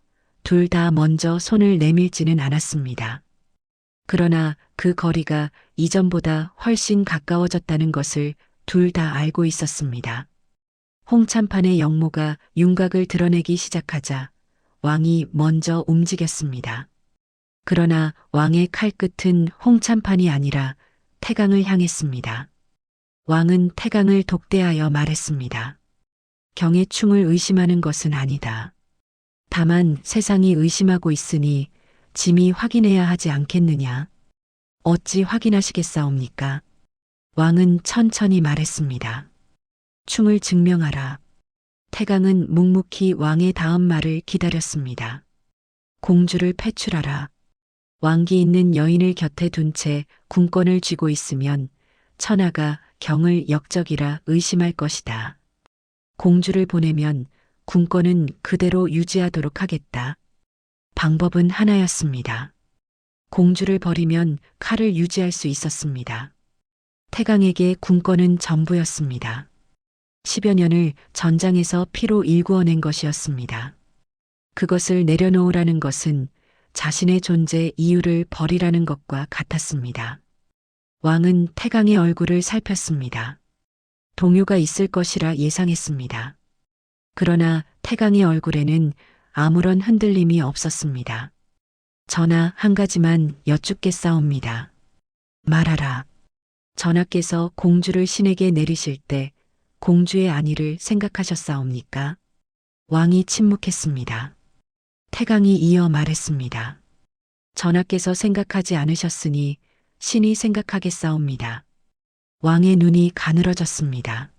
Speaker 2: 둘 다 먼저 손을 내밀지는 않았습니다. 그러나 그 거리가 이전보다 훨씬 가까워졌다는 것을 둘 다 알고 있었습니다. 홍참판의 영모가 윤곽을 드러내기 시작하자 왕이 먼저 움직였습니다. 그러나 왕의 칼끝은 홍참판이 아니라 태강을 향했습니다. 왕은 태강을 독대하여 말했습니다. 경의 충을 의심하는 것은 아니다. 다만 세상이 의심하고 있으니 짐이 확인해야 하지 않겠느냐. 어찌 확인하시겠사옵니까? 왕은 천천히 말했습니다. 충을 증명하라. 태강은 묵묵히 왕의 다음 말을 기다렸습니다. 공주를 패출하라. 왕기 있는 여인을 곁에 둔 채 군권을 쥐고 있으면 천하가 경을 역적이라 의심할 것이다. 공주를 보내면 군권은 그대로 유지하도록 하겠다. 방법은 하나였습니다. 공주를 버리면 칼을 유지할 수 있었습니다. 태강에게 군권은 전부였습니다. 10여 년을 전장에서 피로 일구어낸 것이었습니다. 그것을 내려놓으라는 것은 자신의 존재 이유를 버리라는 것과 같았습니다. 왕은 태강의 얼굴을 살폈습니다. 동요가 있을 것이라 예상했습니다. 그러나 태강의 얼굴에는 아무런 흔들림이 없었습니다. 전하 한 가지만 여쭙겠사옵니다. 말하라. 전하께서 공주를 신에게 내리실 때 공주의 안위를 생각하셨사옵니까? 왕이 침묵했습니다. 태강이 이어 말했습니다. 전하께서 생각하지 않으셨으니 신이 생각하겠사옵니다. 왕의 눈이 가늘어졌습니다.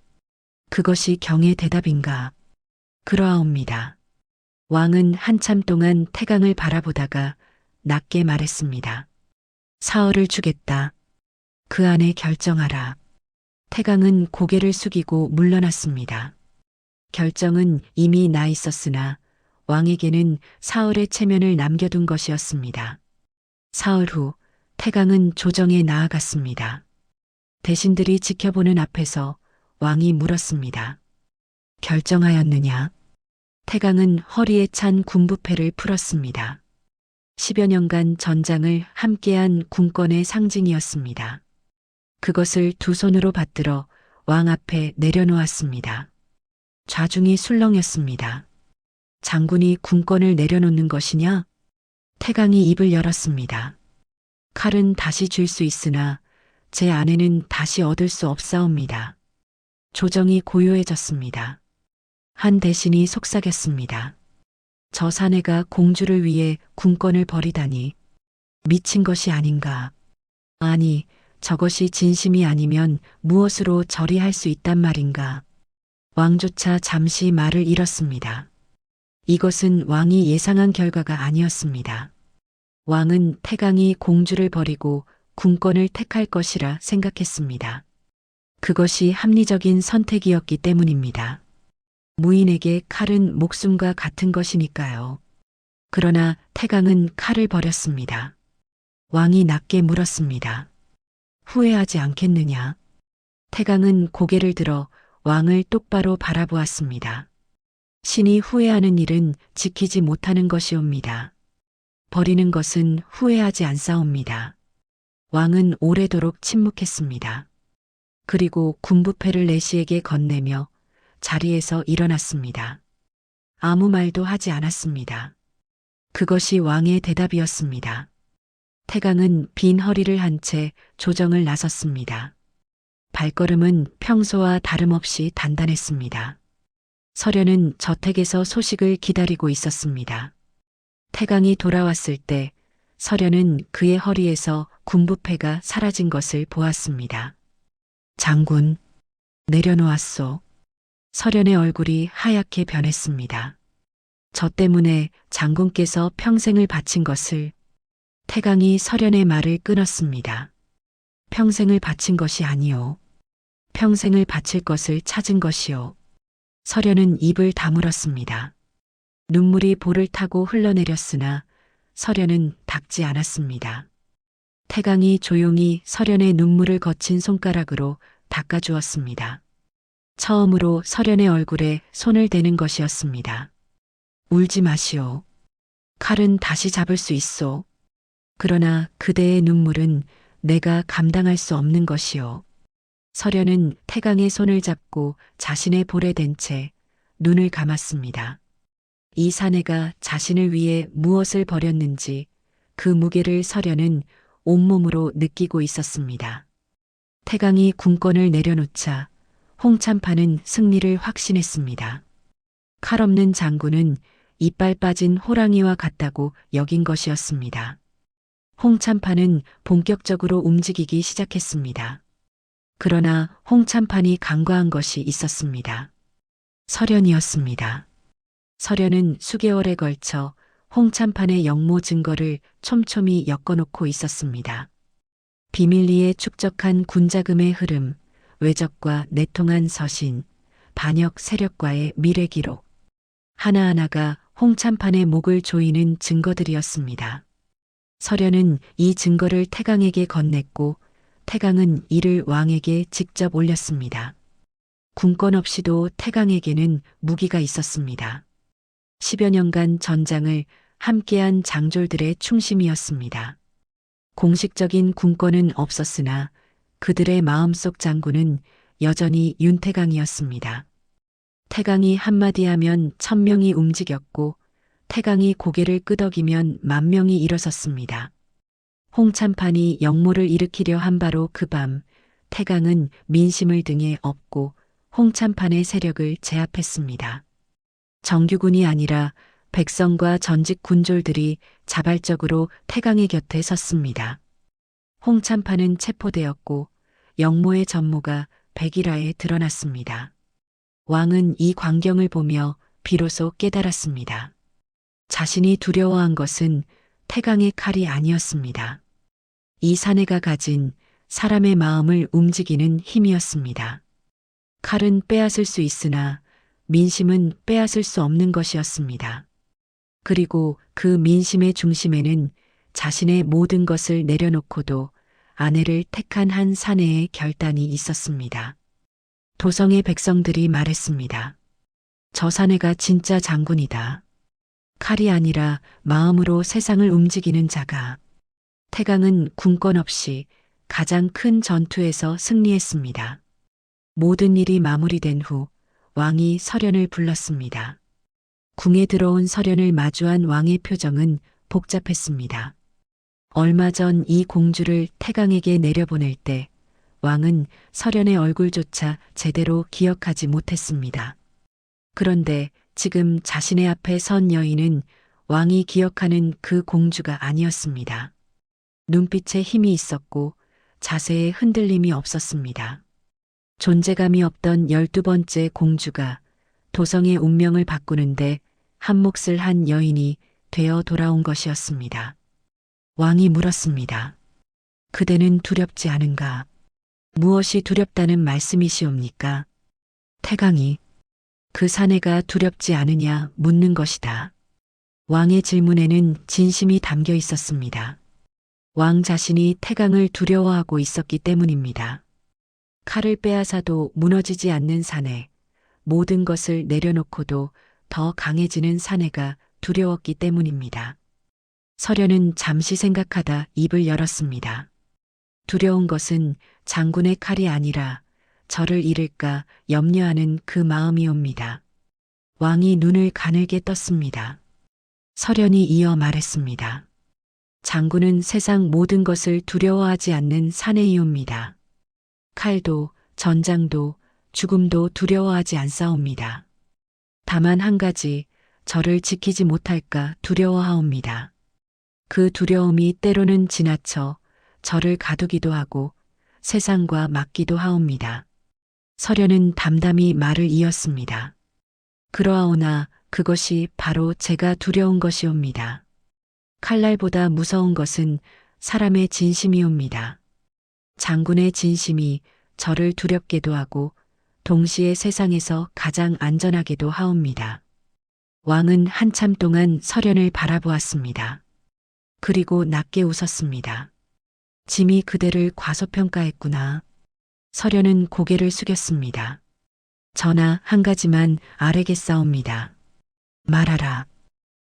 Speaker 2: 그것이 경의 대답인가? 그러하옵니다. 왕은 한참 동안 태강을 바라보다가 낮게 말했습니다. 사흘을 주겠다. 그 안에 결정하라. 태강은 고개를 숙이고 물러났습니다. 결정은 이미 나 있었으나 왕에게는 사흘의 체면을 남겨둔 것이었습니다. 사흘 후 태강은 조정에 나아갔습니다. 대신들이 지켜보는 앞에서 왕이 물었습니다. 결정하였느냐? 태강은 허리에 찬 군부패를 풀었습니다. 10여 년간 전장을 함께한 군권의 상징이었습니다. 그것을 두 손으로 받들어 왕 앞에 내려놓았습니다. 좌중이 술렁였습니다. 장군이 군권을 내려놓는 것이냐? 태강이 입을 열었습니다. 칼은 다시 줄 수 있으나 제 아내는 다시 얻을 수 없사옵니다. 조정이 고요해졌습니다. 한 대신이 속삭였습니다. 저 사내가 공주를 위해 군권을 버리다니 미친 것이 아닌가. 아니, 저것이 진심이 아니면 무엇으로 절이할 수 있단 말인가. 왕조차 잠시 말을 잃었습니다. 이것은 왕이 예상한 결과가 아니었습니다. 왕은 태강이 공주를 버리고 군권을 택할 것이라 생각했습니다. 그것이 합리적인 선택이었기 때문입니다. 무인에게 칼은 목숨과 같은 것이니까요. 그러나 태강은 칼을 버렸습니다. 왕이 낮게 물었습니다. 후회하지 않겠느냐? 태강은 고개를 들어 왕을 똑바로 바라보았습니다. 신이 후회하는 일은 지키지 못하는 것이옵니다. 버리는 것은 후회하지 않사옵니다. 왕은 오래도록 침묵했습니다. 그리고 군부패를 내시에게 건네며 자리에서 일어났습니다. 아무 말도 하지 않았습니다. 그것이 왕의 대답이었습니다. 태강은 빈 허리를 한 채 조정을 나섰습니다. 발걸음은 평소와 다름없이 단단했습니다. 서련은 저택에서 소식을 기다리고 있었습니다. 태강이 돌아왔을 때 서련은 그의 허리에서 군부패가 사라진 것을 보았습니다. 장군, 내려놓았소. 서련의 얼굴이 하얗게 변했습니다. 저 때문에 장군께서 평생을 바친 것을. 태강이 서련의 말을 끊었습니다. 평생을 바친 것이 아니오. 평생을 바칠 것을 찾은 것이오. 서련은 입을 다물었습니다. 눈물이 볼을 타고 흘러내렸으나 서련은 닦지 않았습니다. 태강이 조용히 서련의 눈물을 거친 손가락으로 닦아주었습니다. 처음으로 서련의 얼굴에 손을 대는 것이었습니다. 울지 마시오. 칼은 다시 잡을 수 있소. 그러나 그대의 눈물은 내가 감당할 수 없는 것이오. 서련은 태강의 손을 잡고 자신의 볼에 댄 채 눈을 감았습니다. 이 사내가 자신을 위해 무엇을 버렸는지 그 무게를 서련은 온몸으로 느끼고 있었습니다. 태강이 군권을 내려놓자 홍참파는 승리를 확신했습니다. 칼 없는 장군은 이빨 빠진 호랑이와 같다고 여긴 것이었습니다. 홍참파는 본격적으로 움직이기 시작했습니다. 그러나 홍참판이 간과한 것이 있었습니다. 서련이었습니다. 서련은 수개월에 걸쳐 홍참판의 영모 증거를 촘촘히 엮어놓고 있었습니다. 비밀리에 축적한 군자금의 흐름, 외적과 내통한 서신, 반역 세력과의 미래 기록. 하나하나가 홍참판의 목을 조이는 증거들이었습니다. 서련은 이 증거를 태강에게 건넸고 태강은 이를 왕에게 직접 올렸습니다. 군권 없이도 태강에게는 무기가 있었습니다. 10여 년간 전장을 함께한 장졸들의 충심이었습니다. 공식적인 군권은 없었으나 그들의 마음속 장군은 여전히 윤태강이었습니다. 태강이 한마디 하면 1000명이 움직였고 태강이 고개를 끄덕이면 10,000명이 일어섰습니다. 홍참판이 역모를 일으키려 한 바로 그 밤 태강은 민심을 등에 업고 홍참판의 세력을 제압했습니다. 정규군이 아니라 백성과 전직 군졸들이 자발적으로 태강의 곁에 섰습니다. 홍참판은 체포되었고 역모의 전모가 백일하에 드러났습니다. 왕은 이 광경을 보며 비로소 깨달았습니다. 자신이 두려워한 것은 태강의 칼이 아니었습니다. 이 사내가 가진 사람의 마음을 움직이는 힘이었습니다. 칼은 빼앗을 수 있으나 민심은 빼앗을 수 없는 것이었습니다. 그리고 그 민심의 중심에는 자신의 모든 것을 내려놓고도 아내를 택한 한 사내의 결단이 있었습니다. 도성의 백성들이 말했습니다. 저 사내가 진짜 장군이다. 칼이 아니라 마음으로 세상을 움직이는 자가. 태강은 군권 없이 가장 큰 전투에서 승리했습니다. 모든 일이 마무리된 후 왕이 서련을 불렀습니다. 궁에 들어온 서련을 마주한 왕의 표정은 복잡했습니다. 얼마 전 이 공주를 태강에게 내려보낼 때 왕은 서련의 얼굴조차 제대로 기억하지 못했습니다. 그런데 지금 자신의 앞에 선 여인은 왕이 기억하는 그 공주가 아니었습니다. 눈빛에 힘이 있었고 자세에 흔들림이 없었습니다. 존재감이 없던 12번째 공주가 도성의 운명을 바꾸는데 한 몫을 한 여인이 되어 돌아온 것이었습니다. 왕이 물었습니다. 그대는 두렵지 않은가? 무엇이 두렵다는 말씀이시옵니까? 태강이 그 사내가 두렵지 않으냐 묻는 것이다. 왕의 질문에는 진심이 담겨 있었습니다. 왕 자신이 태강을 두려워하고 있었기 때문입니다. 칼을 빼앗아도 무너지지 않는 사내, 모든 것을 내려놓고도 더 강해지는 사내가 두려웠기 때문입니다. 서련은 잠시 생각하다 입을 열었습니다. 두려운 것은 장군의 칼이 아니라 저를 잃을까 염려하는 그 마음이옵니다. 왕이 눈을 가늘게 떴습니다. 서련이 이어 말했습니다. 장군은 세상 모든 것을 두려워하지 않는 사내이옵니다. 칼도, 전장도, 죽음도 두려워하지 않사옵니다. 다만 한 가지, 저를 지키지 못할까 두려워하옵니다. 그 두려움이 때로는 지나쳐 저를 가두기도 하고 세상과 맞기도 하옵니다. 서련은 담담히 말을 이었습니다. 그러하오나 그것이 바로 제가 두려운 것이옵니다. 칼날보다 무서운 것은 사람의 진심이옵니다. 장군의 진심이 저를 두렵게도 하고 동시에 세상에서 가장 안전하게도 하옵니다. 왕은 한참 동안 서련을 바라보았습니다. 그리고 낮게 웃었습니다. 짐이 그대를 과소평가했구나. 서련은 고개를 숙였습니다. 전하, 한 가지만 아뢰겠사옵니다. 말하라.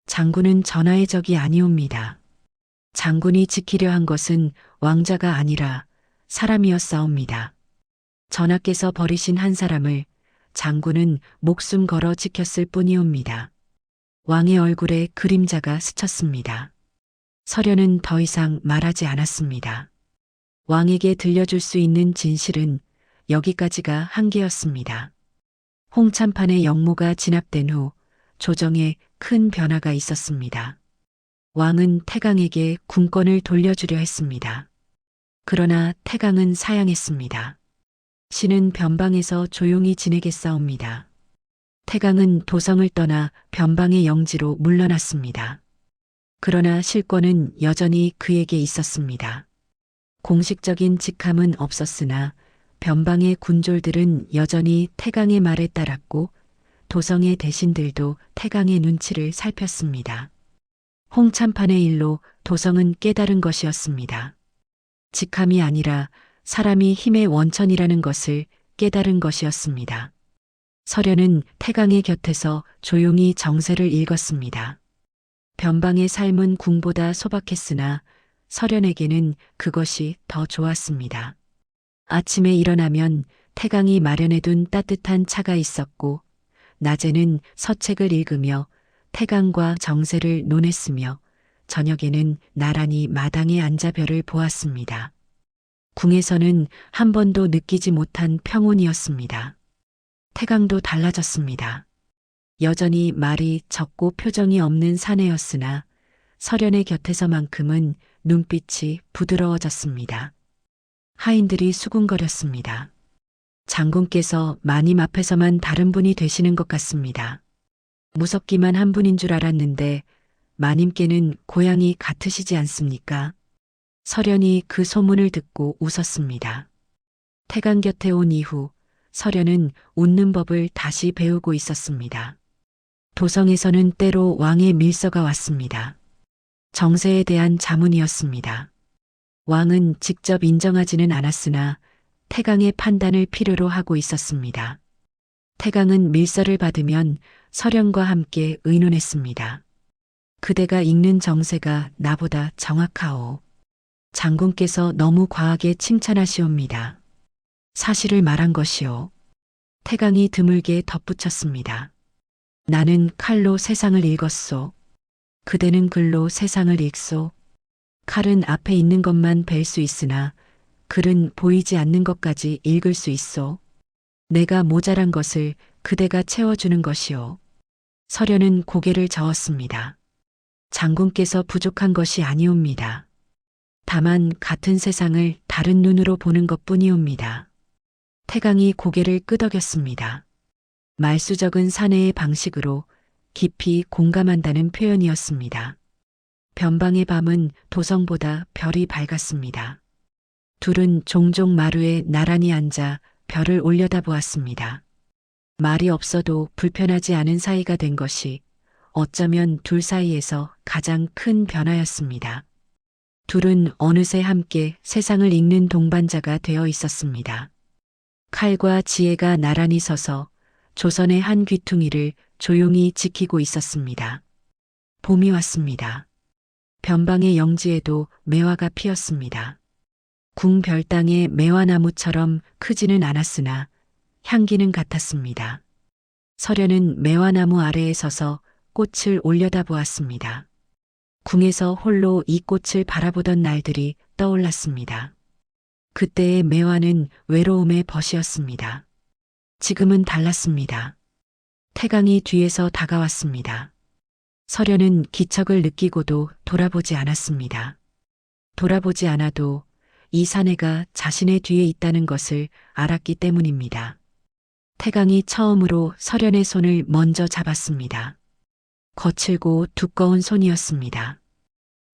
Speaker 2: 장군은 전하의 적이 아니옵니다. 장군이 지키려 한 것은 왕자가 아니라 사람이었사옵니다. 전하께서 버리신 한 사람을 장군은 목숨 걸어 지켰을 뿐이옵니다. 왕의 얼굴에 그림자가 스쳤습니다. 서련은 더 이상 말하지 않았습니다. 왕에게 들려줄 수 있는 진실은 여기까지가 한계였습니다. 홍참판의 역모가 진압된 후 조정에 큰 변화가 있었습니다. 왕은 태강에게 군권을 돌려주려 했습니다. 그러나 태강은 사양했습니다. 신은 변방에서 조용히 지내겠사옵니다. 태강은 도성을 떠나 변방의 영지로 물러났습니다. 그러나 실권은 여전히 그에게 있었습니다. 공식적인 직함은 없었으나 변방의 군졸들은 여전히 태강의 말에 따랐고 도성의 대신들도 태강의 눈치를 살폈습니다. 홍참판의 일로 도성은 깨달은 것이었습니다. 직함이 아니라 사람이 힘의 원천이라는 것을 깨달은 것이었습니다. 서련은 태강의 곁에서 조용히 정세를 읽었습니다. 변방의 삶은 궁보다 소박했으나 서련에게는 그것이 더 좋았습니다. 아침에 일어나면 태강이 마련해둔 따뜻한 차가 있었고 낮에는 서책을 읽으며 태강과 정세를 논했으며 저녁에는 나란히 마당에 앉아 별을 보았습니다. 궁에서는 한 번도 느끼지 못한 평온이었습니다. 태강도 달라졌습니다. 여전히 말이 적고 표정이 없는 사내였으나 서련의 곁에서만큼은 눈빛이 부드러워졌습니다. 하인들이 수군거렸습니다. 장군께서 마님 앞에서만 다른 분이 되시는 것 같습니다. 무섭기만 한 분인 줄 알았는데 마님께는 고향이 같으시지 않습니까? 서련이 그 소문을 듣고 웃었습니다. 태강 곁에 온 이후 서련은 웃는 법을 다시 배우고 있었습니다. 도성에서는 때로 왕의 밀서가 왔습니다. 정세에 대한 자문이었습니다. 왕은 직접 인정하지는 않았으나 태강의 판단을 필요로 하고 있었습니다. 태강은 밀서를 받으면 서련과 함께 의논했습니다. 그대가 읽는 정세가 나보다 정확하오. 장군께서 너무 과하게 칭찬하시옵니다. 사실을 말한 것이오. 태강이 드물게 덧붙였습니다. 나는 칼로 세상을 읽었소. 그대는 글로 세상을 읽소. 칼은 앞에 있는 것만 뵐 수 있으나 글은 보이지 않는 것까지 읽을 수 있소. 내가 모자란 것을 그대가 채워주는 것이오. 서련은 고개를 저었습니다. 장군께서 부족한 것이 아니옵니다. 다만 같은 세상을 다른 눈으로 보는 것뿐이옵니다. 태강이 고개를 끄덕였습니다. 말수적은 사내의 방식으로 깊이 공감한다는 표현이었습니다. 변방의 밤은 도성보다 별이 밝았습니다. 둘은 종종 마루에 나란히 앉아 별을 올려다보았습니다. 말이 없어도 불편하지 않은 사이가 된 것이 어쩌면 둘 사이에서 가장 큰 변화였습니다. 둘은 어느새 함께 세상을 읽는 동반자가 되어 있었습니다. 칼과 지혜가 나란히 서서 조선의 한 귀퉁이를 조용히 지키고 있었습니다. 봄이 왔습니다. 변방의 영지에도 매화가 피었습니다. 궁 별당의 매화나무처럼 크지는 않았으나 향기는 같았습니다. 서련은 매화나무 아래에 서서 꽃을 올려다보았습니다. 궁에서 홀로 이 꽃을 바라보던 날들이 떠올랐습니다. 그때의 매화는 외로움의 벗이었습니다. 지금은 달랐습니다. 태강이 뒤에서 다가왔습니다. 서련은 기척을 느끼고도 돌아보지 않았습니다. 돌아보지 않아도 이 사내가 자신의 뒤에 있다는 것을 알았기 때문입니다. 태강이 처음으로 서련의 손을 먼저 잡았습니다. 거칠고 두꺼운 손이었습니다.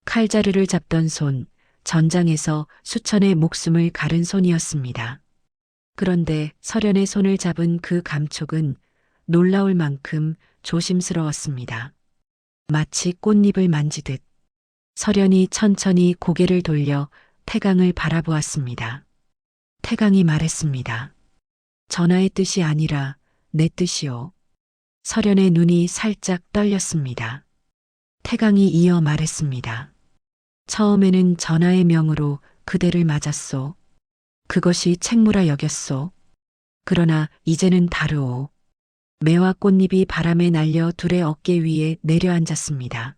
Speaker 2: 칼자루를 잡던 손, 전장에서 수천의 목숨을 가른 손이었습니다. 그런데 서련의 손을 잡은 그 감촉은 놀라울 만큼 조심스러웠습니다. 마치 꽃잎을 만지듯 서련이 천천히 고개를 돌려 태강을 바라보았습니다. 태강이 말했습니다. 전하의 뜻이 아니라 내 뜻이요. 서련의 눈이 살짝 떨렸습니다. 태강이 이어 말했습니다. 처음에는 전하의 명으로 그대를 맞았소. 그것이 책무라 여겼소. 그러나 이제는 다르오. 매와 꽃잎이 바람에 날려 둘의 어깨 위에 내려앉았습니다.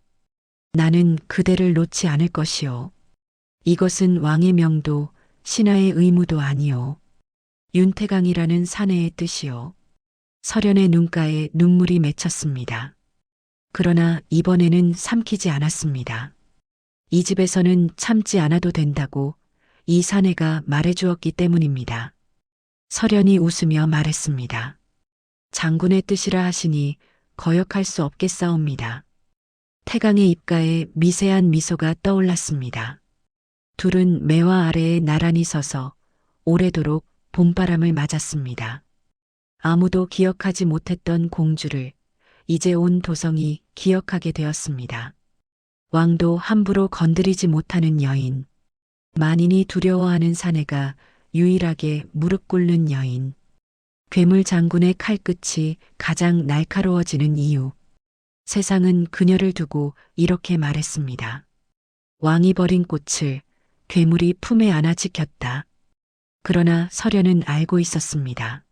Speaker 2: 나는 그대를 놓지 않을 것이오. 이것은 왕의 명도 신하의 의무도 아니오. 윤태강이라는 사내의 뜻이오. 서련의 눈가에 눈물이 맺혔습니다. 그러나 이번에는 삼키지 않았습니다. 이 집에서는 참지 않아도 된다고 이 사내가 말해주었기 때문입니다. 서련이 웃으며 말했습니다. 장군의 뜻이라 하시니 거역할 수 없겠사옵니다. 태강의 입가에 미세한 미소가 떠올랐습니다. 둘은 매화 아래에 나란히 서서 오래도록 봄바람을 맞았습니다. 아무도 기억하지 못했던 공주를 이제 온 도성이 기억하게 되었습니다. 왕도 함부로 건드리지 못하는 여인, 만인이 두려워하는 사내가 유일하게 무릎 꿇는 여인, 괴물 장군의 칼끝이 가장 날카로워지는 이유. 세상은 그녀를 두고 이렇게 말했습니다. 왕이 버린 꽃을 괴물이 품에 안아 지켰다. 그러나 서련은 알고 있었습니다.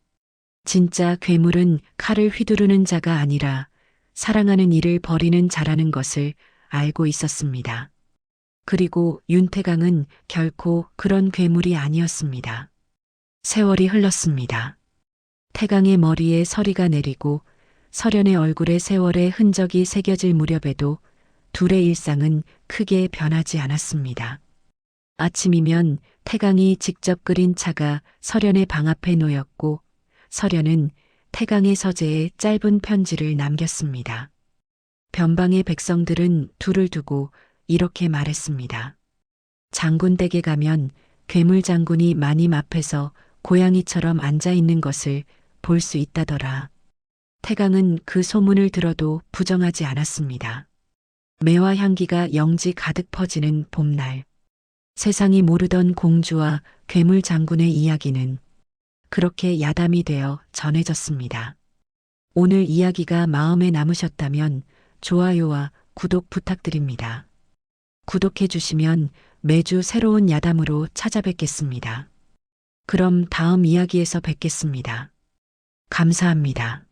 Speaker 2: 진짜 괴물은 칼을 휘두르는 자가 아니라 사랑하는 이를 버리는 자라는 것을 알고 있었습니다. 그리고 윤태강은 결코 그런 괴물이 아니었습니다. 세월이 흘렀습니다. 태강의 머리에 서리가 내리고 서련의 얼굴에 세월의 흔적이 새겨질 무렵에도 둘의 일상은 크게 변하지 않았습니다. 아침이면 태강이 직접 끓인 차가 서련의 방 앞에 놓였고 서련은 태강의 서재에 짧은 편지를 남겼습니다. 변방의 백성들은 둘을 두고 이렇게 말했습니다. 장군 댁에 가면 괴물 장군이 마님 앞에서 고양이처럼 앉아 있는 것을 볼 수 있다더라. 태강은 그 소문을 들어도 부정하지 않았습니다. 매화 향기가 영지 가득 퍼지는 봄날. 세상이 모르던 공주와 괴물 장군의 이야기는 그렇게 야담이 되어 전해졌습니다. 오늘 이야기가 마음에 남으셨다면 좋아요와 구독 부탁드립니다. 구독해 주시면 매주 새로운 야담으로 찾아뵙겠습니다. 그럼 다음 이야기에서 뵙겠습니다. 감사합니다.